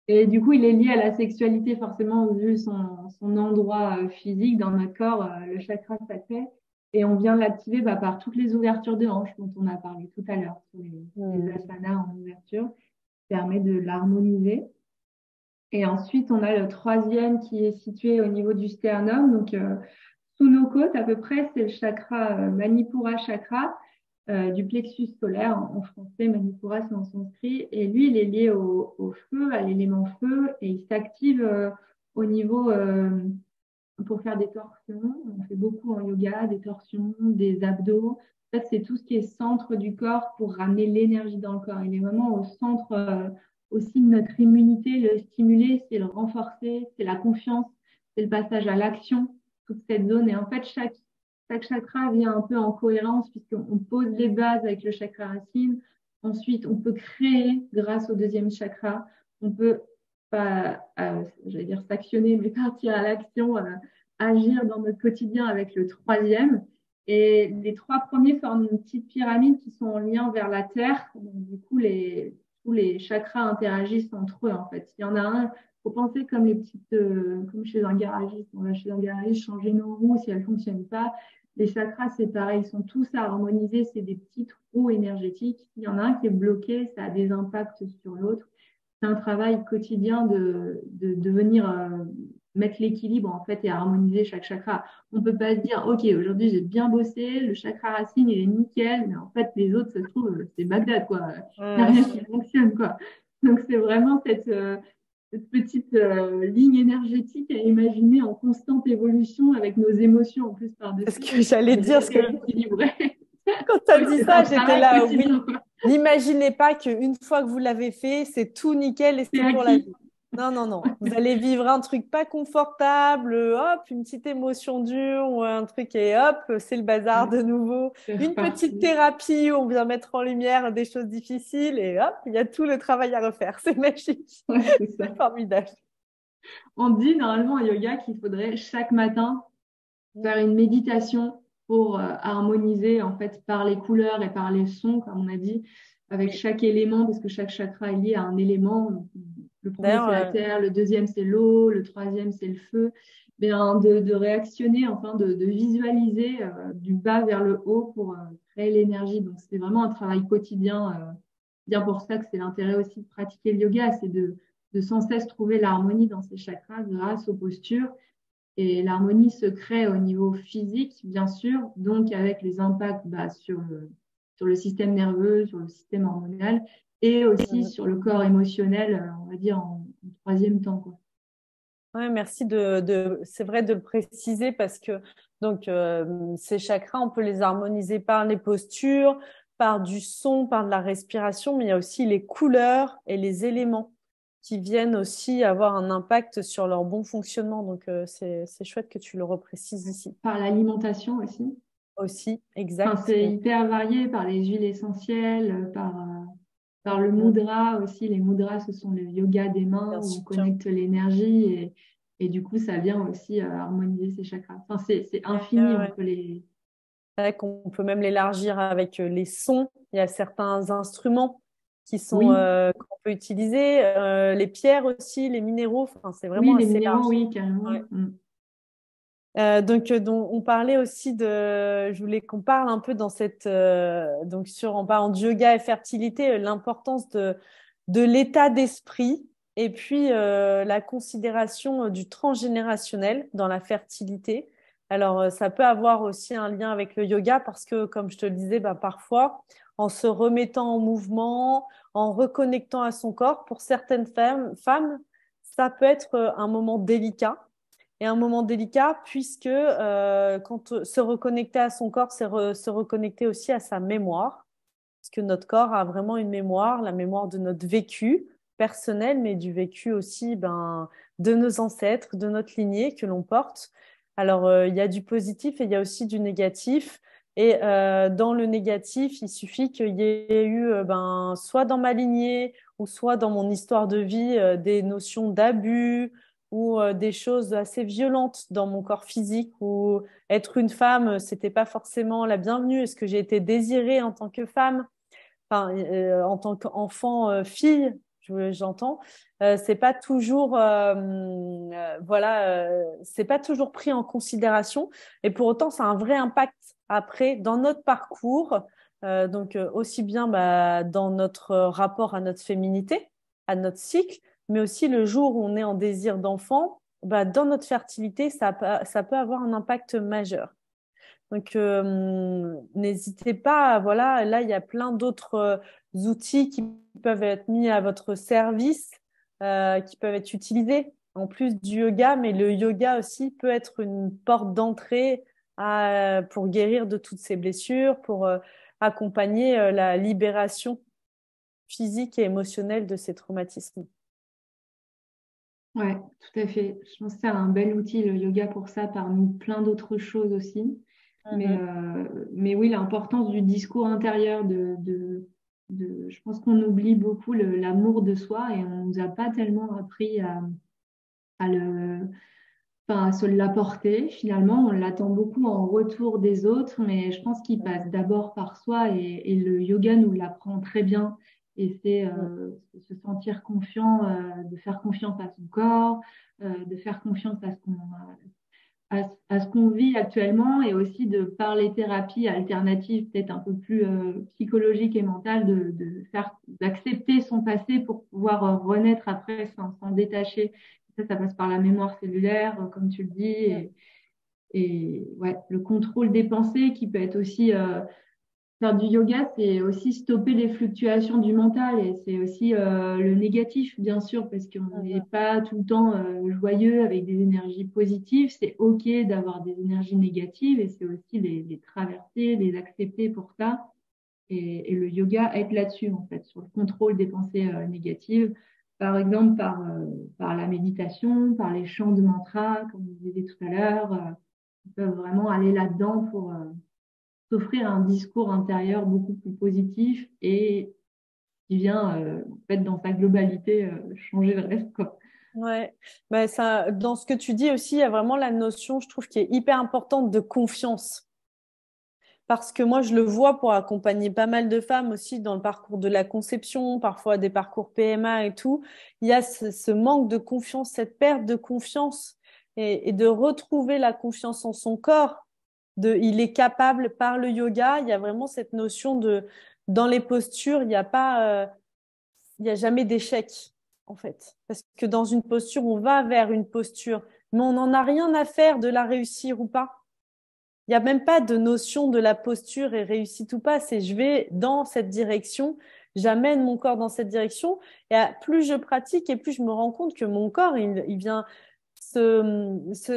Et du coup, il est lié à la sexualité, forcément, vu son endroit physique dans notre corps, le chakra sacré. Et on vient l'activer bah, par toutes les ouvertures de hanches dont on a parlé tout à l'heure, sur les Hmm. asanas en ouverture, permet de l'harmoniser. Et ensuite, on a le troisième qui est situé au niveau du sternum. Donc, sous nos côtes, à peu près, c'est le chakra Manipura chakra du plexus solaire en français. Manipura, c'est en sanskrit. Et lui, il est lié au feu, à l'élément feu, et il s'active au niveau pour faire des torsions. On fait beaucoup en yoga, des torsions, des abdos. En fait, c'est tout ce qui est centre du corps pour ramener l'énergie dans le corps. Il est vraiment au centre aussi de notre immunité. Le stimuler, c'est le renforcer, c'est la confiance, c'est le passage à l'action, toute cette zone. Et en fait, chaque chakra vient un peu en cohérence puisqu'on pose les bases avec le chakra racine. Ensuite, on peut créer grâce au deuxième chakra. On peut pas, j'allais dire s'actionner, mais partir à l'action, agir dans notre quotidien avec le troisième. Et les trois premiers forment une petite pyramide qui sont en lien vers la terre. Donc, du coup, tous les chakras interagissent entre eux, en fait. Il y en a un, il faut penser comme les petites, comme chez un garagiste. On va chez un garagiste changer nos roues si elles ne fonctionnent pas. Les chakras, c'est pareil, ils sont tous à harmoniser. C'est des petites roues énergétiques. Il y en a un qui est bloqué, ça a des impacts sur l'autre. C'est un travail quotidien de venir mettre l'équilibre en fait et harmoniser chaque chakra. On ne peut pas se dire, OK, aujourd'hui j'ai bien bossé, le chakra racine il est nickel, mais en fait les autres, ça se trouve, c'est Bagdad, quoi. Il n'y a Ouais. rien qui fonctionne, quoi. Donc c'est vraiment cette petite ligne énergétique à imaginer en constante évolution avec nos émotions en plus C'est ce par-dessus, que j'allais de dire, les parce que rééquilibrer. quand tu as Donc dit c'est un ça, j'étais travail là, quotidien, oui. quoi. N'imaginez pas qu'une fois que vous l'avez fait, c'est tout nickel et C'est c'est pour la acquis. vie. Non, non, non. Vous allez vivre un truc pas confortable, hop, une petite émotion dure ou un truc et hop, c'est le bazar Ouais, de nouveau. c'est Une petite reparti. thérapie où on vient mettre en lumière des choses difficiles et hop, il y a tout le travail à refaire. C'est magique. Ouais, c'est ça. C'est formidable. On dit normalement en yoga qu'il faudrait chaque matin faire une méditation pour harmoniser en fait par les couleurs et par les sons, comme on a dit, avec Oui. chaque élément, parce que chaque chakra est lié à un élément. Donc, le premier, D'ailleurs, c'est la terre, le deuxième, c'est l'eau, le troisième, c'est le feu. Bien, de réactionner, enfin de visualiser du bas vers le haut pour créer l'énergie. Donc, c'est vraiment un travail quotidien. Bien pour ça que c'est l'intérêt aussi de pratiquer le yoga, c'est de sans cesse trouver l'harmonie dans ces chakras grâce aux postures. Et l'harmonie se crée au niveau physique, bien sûr, donc avec les impacts bah, sur le système nerveux, sur le système hormonal et aussi sur le corps émotionnel, on va dire en troisième temps, quoi. ouais, merci c'est vrai de le préciser parce que donc ces chakras, on peut les harmoniser par les postures, par du son, par de la respiration, mais il y a aussi les couleurs et les éléments qui viennent aussi avoir un impact sur leur bon fonctionnement. Donc, c'est chouette que tu le reprécises ici. Par l'alimentation aussi. Aussi, Enfin, exact. c'est Oui, hyper varié par les huiles essentielles, par le mm, mudra aussi. Les mudras, ce sont le yoga des mains bien où on sûr. connecte l'énergie et du coup, ça vient aussi harmoniser ses chakras. Enfin, c'est Ouais, infini, ouais, on ouais. peut les... C'est vrai qu'on peut même l'élargir avec les sons. Il y a certains instruments Oui, qu'on peut utiliser, les pierres aussi, les minéraux. Enfin, c'est oui, vraiment les assez minéraux, large. oui, carrément. Ouais. Donc, on parlait aussi je voulais qu'on parle un peu dans en parlant de yoga et fertilité, l'importance de l'état d'esprit et puis la considération du transgénérationnel dans la fertilité. Alors, ça peut avoir aussi un lien avec le yoga parce que, comme je te le disais, bah, parfois, en se remettant en mouvement, en reconnectant à son corps, pour certaines femmes, ça peut être un moment délicat et un moment délicat puisque se reconnecter à son corps, c'est se reconnecter aussi à sa mémoire. Parce que notre corps a vraiment une mémoire, la mémoire de notre vécu personnel, mais du vécu aussi de nos ancêtres, de notre lignée que l'on porte. Alors, il y a du positif et il y a aussi du négatif. Et dans le négatif, il suffit qu'il y ait eu, soit dans ma lignée ou soit dans mon histoire de vie, des notions d'abus ou des choses assez violentes dans mon corps physique où être une femme, c'était pas forcément la bienvenue. Est-ce que j'ai été désirée en tant que femme? Enfin, en tant qu'enfant, fille, j'entends, c'est pas toujours, c'est pas toujours pris en considération. Et pour autant, ça a un vrai impact après dans notre parcours, aussi bien dans notre rapport à notre féminité, à notre cycle, mais aussi le jour où on est en désir d'enfant, dans notre fertilité, ça peut avoir un impact majeur. Donc, n'hésitez pas, voilà, là, il y a plein d'autres outils qui peuvent être mis à votre service, qui peuvent être utilisés en plus du yoga, mais le yoga aussi peut être une porte d'entrée pour guérir de toutes ces blessures, pour accompagner la libération physique et émotionnelle de ces traumatismes. Ouais, tout à fait. Je pense que c'est un bel outil, le yoga, pour ça, parmi plein d'autres choses aussi. Mhm. Mais oui, l'importance du discours intérieur, je pense qu'on oublie beaucoup l'amour de soi et on nous a pas tellement appris à enfin, à se l'apporter. Finalement, on l'attend beaucoup en retour des autres, mais je pense qu'il passe d'abord par soi et le yoga nous l'apprend très bien. Et c'est se sentir confiant, de faire confiance à son corps, de faire confiance à ce qu'on vit actuellement et aussi de par les thérapies alternatives, peut-être un peu plus psychologiques et mentales, d'accepter son passé pour pouvoir renaître après s'en détacher. Ça passe par la mémoire cellulaire, comme tu le dis, et ouais, le contrôle des pensées qui peut être aussi faire du yoga, c'est aussi stopper les fluctuations du mental et c'est aussi le négatif, bien sûr, parce qu'on n'est Mhm. pas tout le temps joyeux avec des énergies positives. C'est OK d'avoir des énergies négatives et c'est aussi les traverser, les accepter pour ça. Et le yoga aide là-dessus, en fait, sur le contrôle des pensées négatives. Par exemple, par la méditation, par les chants de mantras, comme vous disais tout à l'heure. On peut vraiment aller là-dedans pour s'offrir un discours intérieur beaucoup plus positif et qui vient, en fait, dans sa globalité, changer le reste, quoi. Ouais, dans ce que tu dis aussi, il y a vraiment la notion, je trouve, qui est hyper importante de confiance. Parce que moi, je le vois pour accompagner pas mal de femmes aussi dans le parcours de la conception, parfois des parcours PMA et tout. Il y a ce manque de confiance, cette perte de confiance et de retrouver la confiance en son corps. Il est capable par le yoga. Il y a vraiment cette notion dans les postures, il y a jamais d'échec, en fait. Parce que dans une posture, on va vers une posture, mais on n'en a rien à faire de la réussir ou pas. Il n'y a même pas de notion de la posture et réussite ou pas. C'est je vais dans cette direction, j'amène mon corps dans cette direction. Et plus je pratique et plus je me rends compte que mon corps, il vient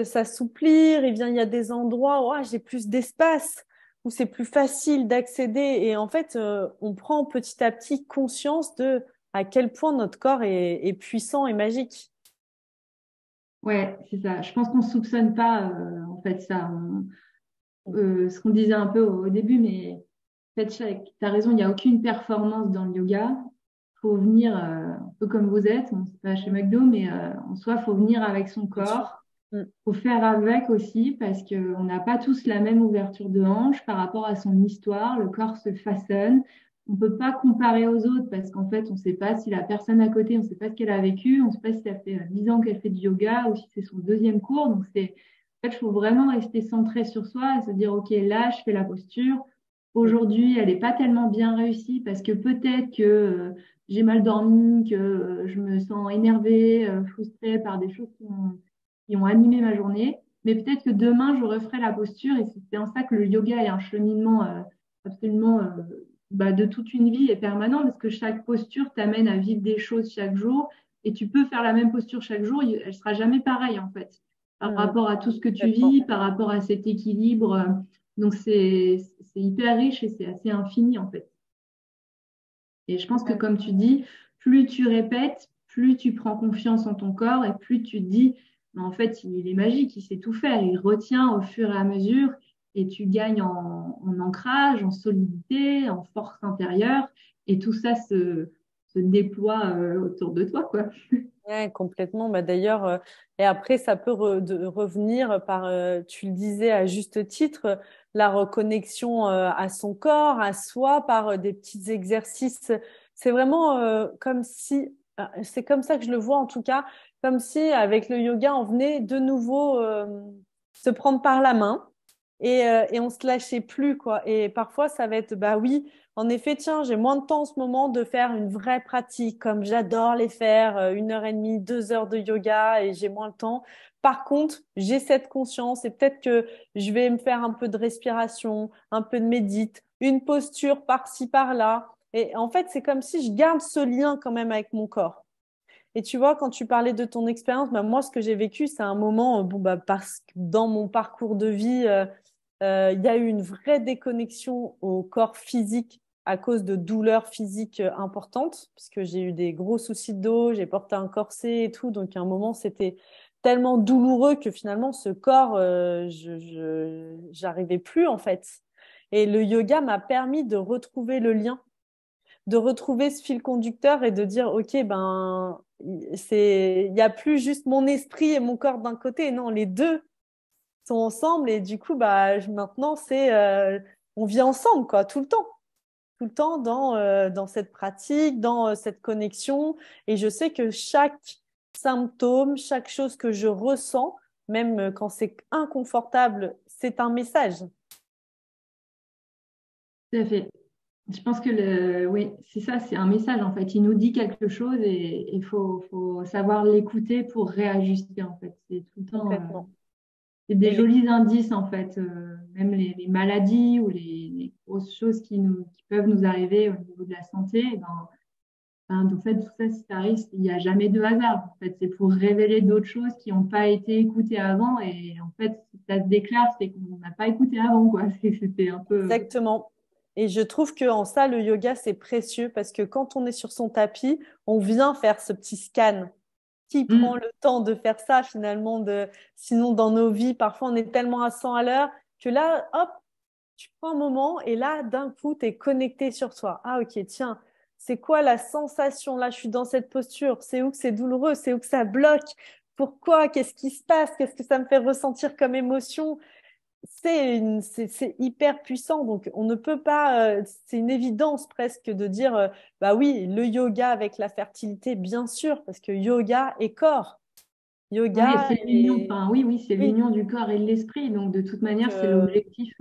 s'assouplir. Il y a des endroits où j'ai plus d'espace, où c'est plus facile d'accéder. Et en fait, on prend petit à petit conscience de à quel point notre corps est puissant et magique. Ouais, c'est ça. Je pense qu'on soupçonne pas en fait ça. Ce qu'on disait un peu au début, mais en fait, tu as raison, il n'y a aucune performance dans le yoga. Faut venir un peu comme vous êtes, on c'est pas chez McDo, mais en soi, faut venir avec son Bien sûr. corps. Mm. Faut faire avec aussi parce qu'on n'a pas tous la même ouverture de hanche par rapport à son histoire. Le corps se façonne. On peut pas comparer aux autres parce qu'en fait, on ne sait pas si la personne à côté, on ne sait pas ce qu'elle a vécu, on ne sait pas si ça fait 10 ans qu'elle fait du yoga ou si c'est son deuxième cours. Donc, en fait, il faut vraiment rester centré sur soi et se dire, OK, là, je fais la posture. Mm. Aujourd'hui, elle n'est pas tellement bien réussie parce que peut-être que j'ai mal dormi, que je me sens énervée, frustrée par des choses qui ont animé ma journée. Mais peut-être que demain, je referai la posture et c'est en ça que le yoga est un cheminement absolument de toute une vie et permanent parce que chaque posture t'amène à vivre des choses chaque jour et tu peux faire la même posture chaque jour, elle sera jamais pareille en fait par Mm. rapport à tout ce que tu Complètement. vis, par rapport à cet équilibre. Donc c'est hyper riche et c'est assez infini en fait. Et je pense que Ouais. comme tu dis, plus tu répètes, plus tu prends confiance en ton corps et plus tu te dis, mais en fait, il est magique, il sait tout faire, il retient au fur et à mesure et tu gagnes en ancrage, en solidité, en force intérieure et tout ça se déploie autour de toi, quoi. Ouais, complètement. Bah, d'ailleurs, et après, ça peut revenir par, tu le disais à juste titre, la reconnexion à son corps, à soi, par des petits exercices. C'est vraiment comme si, c'est comme ça que je le vois en tout cas, comme si avec le yoga, on venait de nouveau se prendre par la main et on se lâchait plus, quoi. Et parfois, ça va être, bah oui. En effet, tiens, j'ai moins de temps en ce moment de faire une vraie pratique, comme j'adore les faire, 1 heure et demie, 2 heures de yoga et j'ai moins le temps. Par contre, j'ai cette conscience et peut-être que je vais me faire un peu de respiration, un peu de médite, une posture par-ci, par-là. Et en fait, c'est comme si je garde ce lien quand même avec mon corps. Et tu vois, quand tu parlais de ton expérience, bah, moi, ce que j'ai vécu, c'est un moment, bon, bah, parce que dans mon parcours de vie, il y a eu une vraie déconnexion au corps physique à cause de douleurs physiques importantes, parce que j'ai eu des gros soucis de dos, j'ai porté un corset et tout, donc à un moment, c'était tellement douloureux que finalement, ce corps, j'arrivais plus en fait. Et le yoga m'a permis de retrouver le lien, de retrouver ce fil conducteur et de dire, OK, ben, il y a plus juste mon esprit et mon corps d'un côté, non, les deux sont ensemble et du coup, bah, maintenant, on vit ensemble, quoi, tout le temps dans cette pratique, dans cette connexion. Et je sais que chaque symptôme, chaque chose que je ressens, même quand c'est inconfortable, c'est un message. Tout à fait. Je pense que oui, c'est ça, c'est un message en fait. Il nous dit quelque chose et il faut savoir l'écouter pour réajuster en fait. C'est tout le temps. Complètement. C'est des Et les... jolis indices en fait, même les maladies ou les grosses choses qui peuvent nous arriver au niveau de la santé. En fait, tout ça, si ça arrive, il n'y a jamais de hasard. En fait, c'est pour révéler d'autres choses qui n'ont pas été écoutées avant. Et en fait, si ça se déclare, c'est qu'on n'a pas écouté avant, quoi. C'était un peu. Exactement. Et je trouve que en ça, le yoga, c'est précieux parce que quand on est sur son tapis, on vient faire ce petit scan. Qui prend Hmm. le temps de faire ça finalement Sinon, dans nos vies, parfois, on est tellement à 100 à l'heure que là, hop, tu prends un moment et là, d'un coup, tu es connecté sur toi. Ah, ok, tiens, c'est quoi la sensation? Là, je suis dans cette posture. C'est où que c'est douloureux? C'est où que ça bloque? Pourquoi? Qu'est-ce qui se passe? Qu'est-ce que ça me fait ressentir comme émotion? C'est hyper puissant. Donc, on ne peut pas, c'est une évidence presque de dire, bah oui, le yoga avec la fertilité, bien sûr, parce que yoga et corps. Oui, Yoga c'est l'union. et Enfin, oui, oui, c'est oui. l'union du corps et de l'esprit. Donc, de toute Donc, manière, c'est l'objectif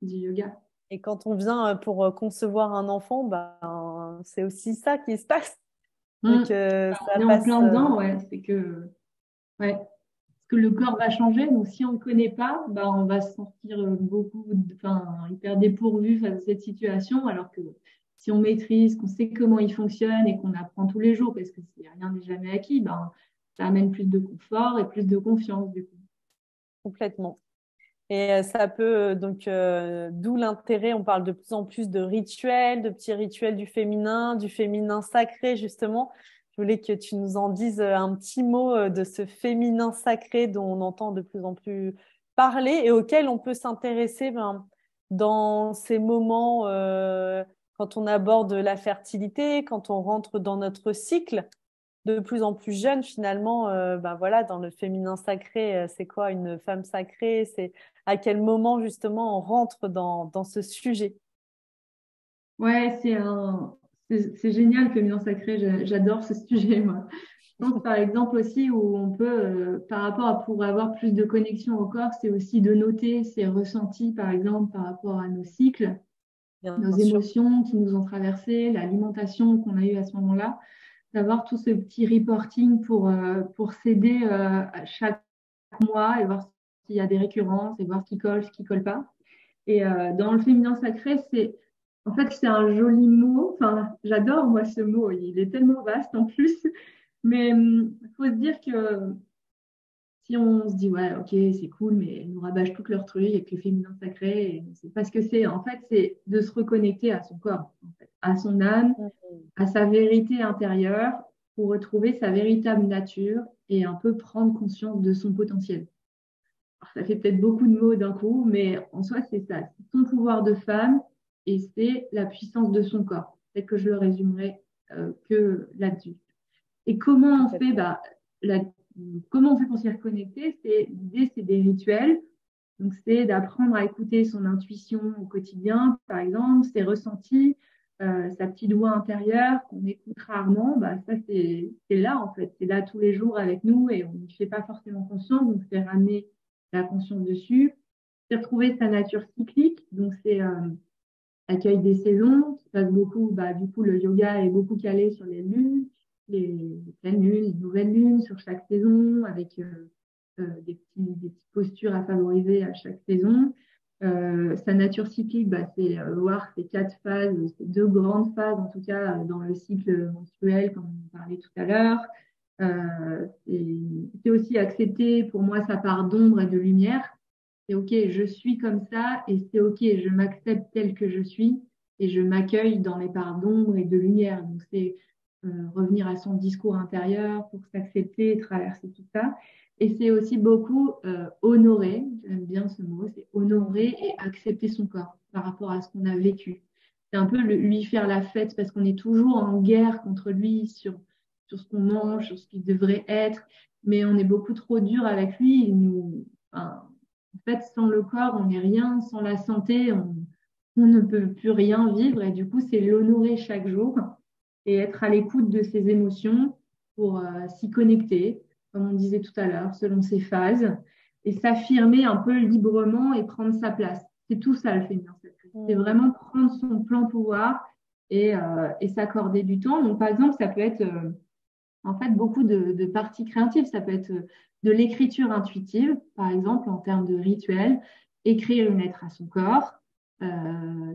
du yoga. et quand on vient pour concevoir un enfant, bah, c'est aussi ça qui se passe. Donc, On ça est en passe. plein dedans, ouais. C'est que, ouais, parce que le corps va changer. Donc, si on ne le connaît pas, bah, on va se sentir enfin, hyper dépourvu face à cette situation. Alors que si on maîtrise, qu'on sait comment il fonctionne et qu'on apprend tous les jours, parce que rien n'est jamais acquis, bah, ça amène plus de confort et plus de confiance, du coup. Complètement. Et ça peut d'où l'intérêt, on parle de plus en plus de rituels, de petits rituels du féminin sacré justement. Je voulais que tu nous en dises un petit mot de ce féminin sacré dont on entend de plus en plus parler et auquel on peut s'intéresser dans ces moments quand on aborde la fertilité, quand on rentre dans notre cycle de plus en plus jeune finalement voilà dans le féminin sacré c'est quoi une femme sacrée, c'est à quel moment justement on rentre dans ce sujet. Ouais, c'est génial, le féminin sacré. J'adore ce sujet, moi. Je pense par exemple aussi où on peut, par rapport à pour avoir plus de connexion au corps, c'est aussi de noter ses ressentis, par exemple, par rapport à nos cycles, Bien nos sûr. émotions qui nous ont traversées, l'alimentation qu'on a eue à ce moment-là, d'avoir tout ce petit reporting pour s'aider à chaque mois et voir s'il y a des récurrences et voir ce qui colle pas. Et dans le féminin sacré, en fait, c'est un joli mot. Enfin, j'adore, moi, ce mot. Il est tellement vaste en plus. Mais il faut se dire que si on se dit, ouais, ok, c'est cool, mais elles nous rabâchent toutes leurs trucs avec le féminin sacré, et c'est pas ce que c'est. En fait, c'est de se reconnecter à son corps, en fait, à son âme, Mhm. à sa vérité intérieure, pour retrouver sa véritable nature et un peu prendre conscience de son potentiel. Alors, ça fait peut-être beaucoup de mots d'un coup, mais en soi, c'est ça. C'est son pouvoir de femme et c'est la puissance de son corps. Peut-être que je le résumerai que là-dessus. Et comment on fait Complètement. la, comment on fait pour s'y reconnecter? L'idée, c'est des rituels. Donc, c'est d'apprendre à écouter son intuition au quotidien, par exemple, ses ressentis, sa petite voix intérieure qu'on écoute rarement. Bah, ça, c'est là, en fait. C'est là tous les jours avec nous et on n'y fait pas forcément conscience. Donc, c'est ramener la conscience dessus. C'est retrouver sa nature cyclique. Donc, c'est accueil des saisons, qui passe beaucoup, bah, du coup, le yoga est beaucoup calé sur les lunes, les pleines lunes, les nouvelles lunes sur chaque saison, avec des petites postures à favoriser à chaque saison. Sa nature cyclique, bah, c'est voir ces 4 phases, ces 2 grandes phases, en tout cas, dans le cycle menstruel, comme on parlait tout à l'heure. C'est aussi accepter, pour moi, sa part d'ombre et de lumière. C'est OK, je suis comme ça et c'est OK, je m'accepte tel que je suis et je m'accueille dans mes parts d'ombre et de lumière. Donc, c'est revenir à son discours intérieur pour s'accepter et traverser tout ça. Et c'est aussi beaucoup honorer, j'aime bien ce mot, c'est honorer Mhm. et accepter son corps par rapport à ce qu'on a vécu. C'est un peu lui faire la fête parce qu'on est toujours en guerre contre lui sur ce qu'on mange, sur ce qu'il devrait être, mais on est beaucoup trop dur avec lui. Enfin, en fait, sans le corps, on n'est rien, sans la santé, on ne peut plus rien vivre. Et du coup, c'est l'honorer chaque jour et être à l'écoute de ses émotions pour s'y connecter, comme on disait tout à l'heure, selon ses phases, et s'affirmer un peu librement et prendre sa place. C'est tout ça le féminin sacré. C'est Mhm. vraiment prendre son plein pouvoir et s'accorder du temps. Donc, par exemple, ça peut être en fait beaucoup de parties créatives. Ça peut être de l'écriture intuitive, par exemple, en termes de rituel, écrire une lettre à son corps,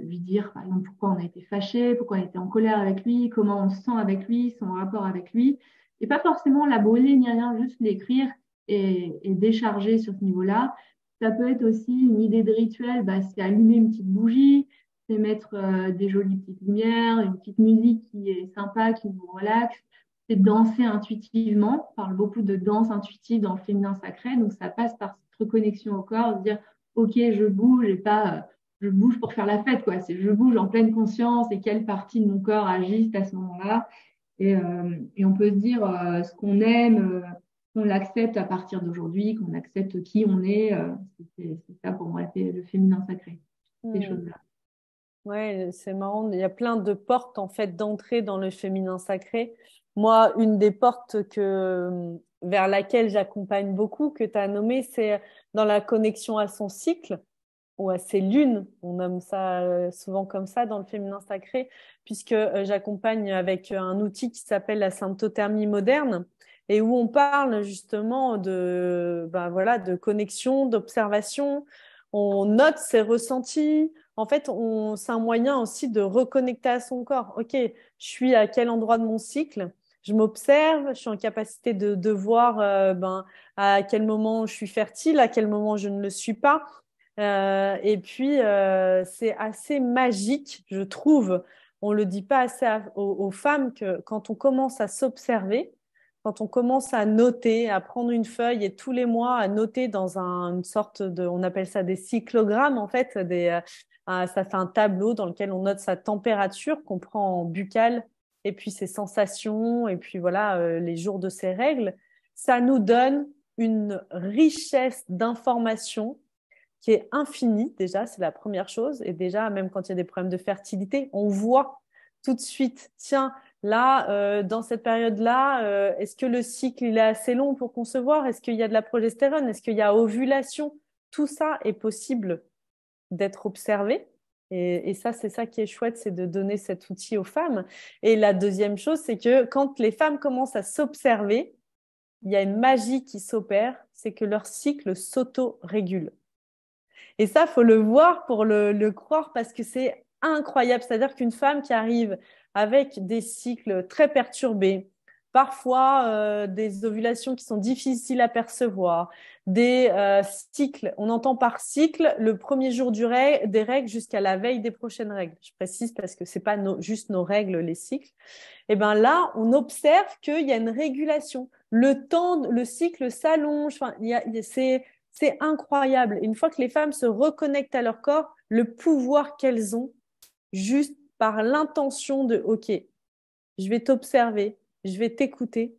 lui dire, par exemple, pourquoi on a été fâché, pourquoi on a été en colère avec lui, comment on se sent avec lui, son rapport avec lui. Et pas forcément la brûler ni rien, juste l'écrire et décharger sur ce niveau-là. Ça peut être aussi une idée de rituel, bah, c'est allumer une petite bougie, c'est mettre des jolies petites lumières, une petite musique qui est sympa, qui nous relaxe, c'est danser intuitivement. On parle beaucoup de danse intuitive dans le féminin sacré. Donc, ça passe par cette reconnexion au corps, de dire, OK, je bouge et pas je bouge pour faire la fête, quoi. C'est je bouge en pleine conscience et quelle partie de mon corps agissent à ce moment-là. Et on peut se dire ce qu'on aime, qu'on l'accepte à partir d'aujourd'hui, qu'on accepte qui on est. C'est ça pour moi, c'est le féminin sacré, ces Mhm. choses-là. Ouais, c'est marrant. Il y a plein de portes en fait d'entrée dans le féminin sacré. Moi, une des portes vers laquelle j'accompagne beaucoup, que tu as nommé, c'est dans la connexion à son cycle ou à ses lunes. On nomme ça souvent comme ça dans le féminin sacré, puisque j'accompagne avec un outil qui s'appelle la symptothermie moderne et où on parle justement de connexion, d'observation. On note ses ressentis. En fait, c'est un moyen aussi de reconnecter à son corps. OK, je suis à quel endroit de mon cycle? Je m'observe, je suis en capacité de voir à quel moment je suis fertile, à quel moment je ne le suis pas. Et puis, c'est assez magique, je trouve. On le dit pas assez aux femmes que quand on commence à s'observer, quand on commence à noter, à prendre une feuille et tous les mois à noter dans une sorte de, on appelle ça des cyclogrammes en fait, ça fait un tableau dans lequel on note sa température qu'on prend en buccal et puis ses sensations et puis voilà les jours de ses règles. Ça nous donne une richesse d'informations qui est infinie, déjà, c'est la première chose. Et déjà, même quand il y a des problèmes de fertilité, on voit tout de suite, tiens, là, dans cette période-là, est-ce que le cycle il est assez long pour concevoir? Est-ce qu'il y a de la progestérone? Est-ce qu'il y a ovulation? Tout ça est possible d'être observé. Et ça, c'est ça qui est chouette, c'est de donner cet outil aux femmes. Et la deuxième chose, c'est que quand les femmes commencent à s'observer, il y a une magie qui s'opère, c'est que leur cycle s'auto-régule. Et ça, faut le voir pour le croire parce que c'est incroyable. C'est-à-dire qu'une femme qui arrive avec des cycles très perturbés, parfois des ovulations qui sont difficiles à percevoir, des cycles, on entend par cycle le premier jour des règles jusqu'à la veille des prochaines règles. Je précise parce que c'est pas juste nos règles, les cycles. Et ben là, on observe qu'il y a une régulation. Le temps, le cycle s'allonge. Enfin, c'est incroyable. Une fois que les femmes se reconnectent à leur corps, le pouvoir qu'elles ont juste par l'intention de OK, je vais t'observer, je vais t'écouter.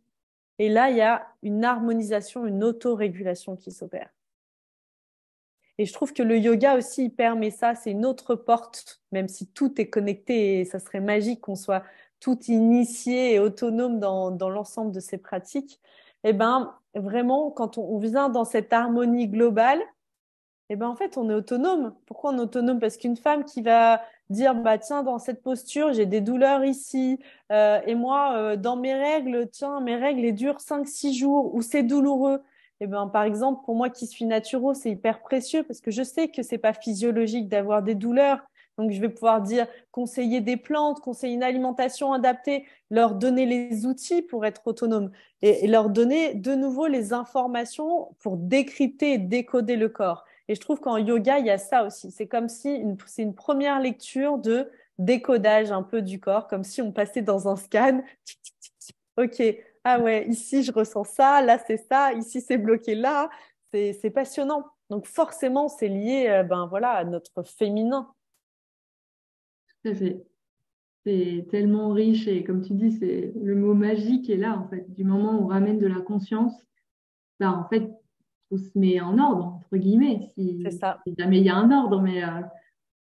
Et là, il y a une harmonisation, une autorégulation qui s'opère. Et je trouve que le yoga aussi, il permet ça. C'est une autre porte, même si tout est connecté et ça serait magique qu'on soit tout initié et autonome dans l'ensemble de ces pratiques. Eh ben, vraiment, quand on vient dans cette harmonie globale, eh ben, en fait, on est autonome. Pourquoi on est autonome? Parce qu'une femme qui va dire, bah, tiens, dans cette posture, j'ai des douleurs ici, et moi, dans mes règles, tiens, mes règles, elles durent 5, 6 jours, ou c'est douloureux. Eh ben, par exemple, pour moi qui suis naturo, c'est hyper précieux parce que je sais que c'est pas physiologique d'avoir des douleurs. Donc, je vais pouvoir dire, conseiller des plantes, conseiller une alimentation adaptée, leur donner les outils pour être autonome et leur donner de nouveau les informations pour décrypter et décoder le corps. Et je trouve qu'en yoga, il y a ça aussi. C'est comme si c'est une première lecture de décodage un peu du corps, comme si on passait dans un scan. Ok, ah ouais, ici je ressens ça, là c'est ça, ici c'est bloqué là. C'est passionnant. Donc forcément, c'est lié ben voilà, à notre féminin. Tout à fait. C'est tellement riche et comme tu dis, c'est le mot magique est là en fait. Du moment où on ramène de la conscience, bah, en fait, tout se met en ordre, entre guillemets, C'est ça. si jamais il y a un ordre, mais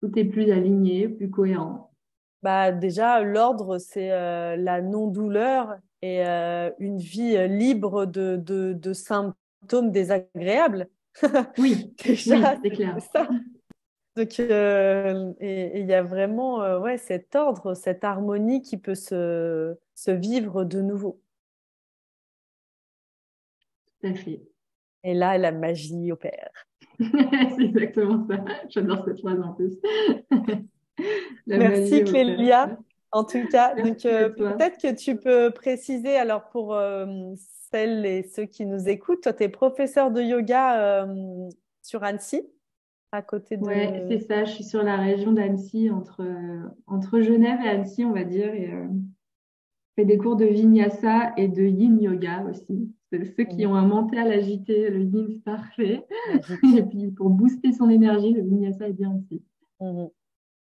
tout est plus aligné, plus cohérent. Bah, déjà, l'ordre, c'est la non-douleur et une vie libre de symptômes désagréables. Oui, Déjà, oui, c'est c'est clair. ça. Donc, et il y a vraiment ouais, cet ordre, cette harmonie qui peut se vivre de nouveau. Tout à fait. Et là, la magie opère. C'est exactement ça. J'adore cette phrase en plus. La magie Merci opère. Clélia, en tout cas. Donc, Merci à toi. peut-être que tu peux préciser, alors pour celles et ceux qui nous écoutent, toi, tu es professeur de yoga sur Annecy, à côté Ouais, c'est de... ça. Je suis sur la région d'Annecy, entre Genève et Annecy, on va dire. Et je fais des cours de vinyasa et de yin yoga aussi. C'est ceux qui Mhm. ont un mental agité, le yin, c'est parfait. Magique. Et puis, pour booster son énergie, le vinyasa est bien aussi. Mhm.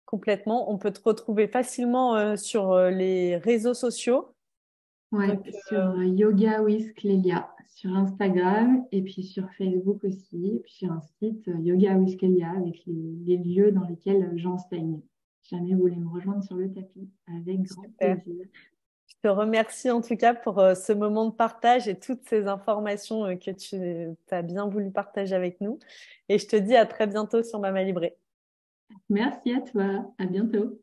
Complètement. On peut te retrouver facilement sur les réseaux sociaux. Ouais, Donc, sur Yoga with Clélia, sur Instagram et puis sur Facebook aussi. Et puis j'ai un site Yoga with Clélia avec les lieux dans lesquels j'enseigne. Si jamais vous voulez me rejoindre sur le tapis, avec grand super. plaisir. Je te remercie en tout cas pour ce moment de partage et toutes ces informations que tu as bien voulu partager avec nous. Et je te dis à très bientôt sur Mama Libré. Merci à toi. À bientôt.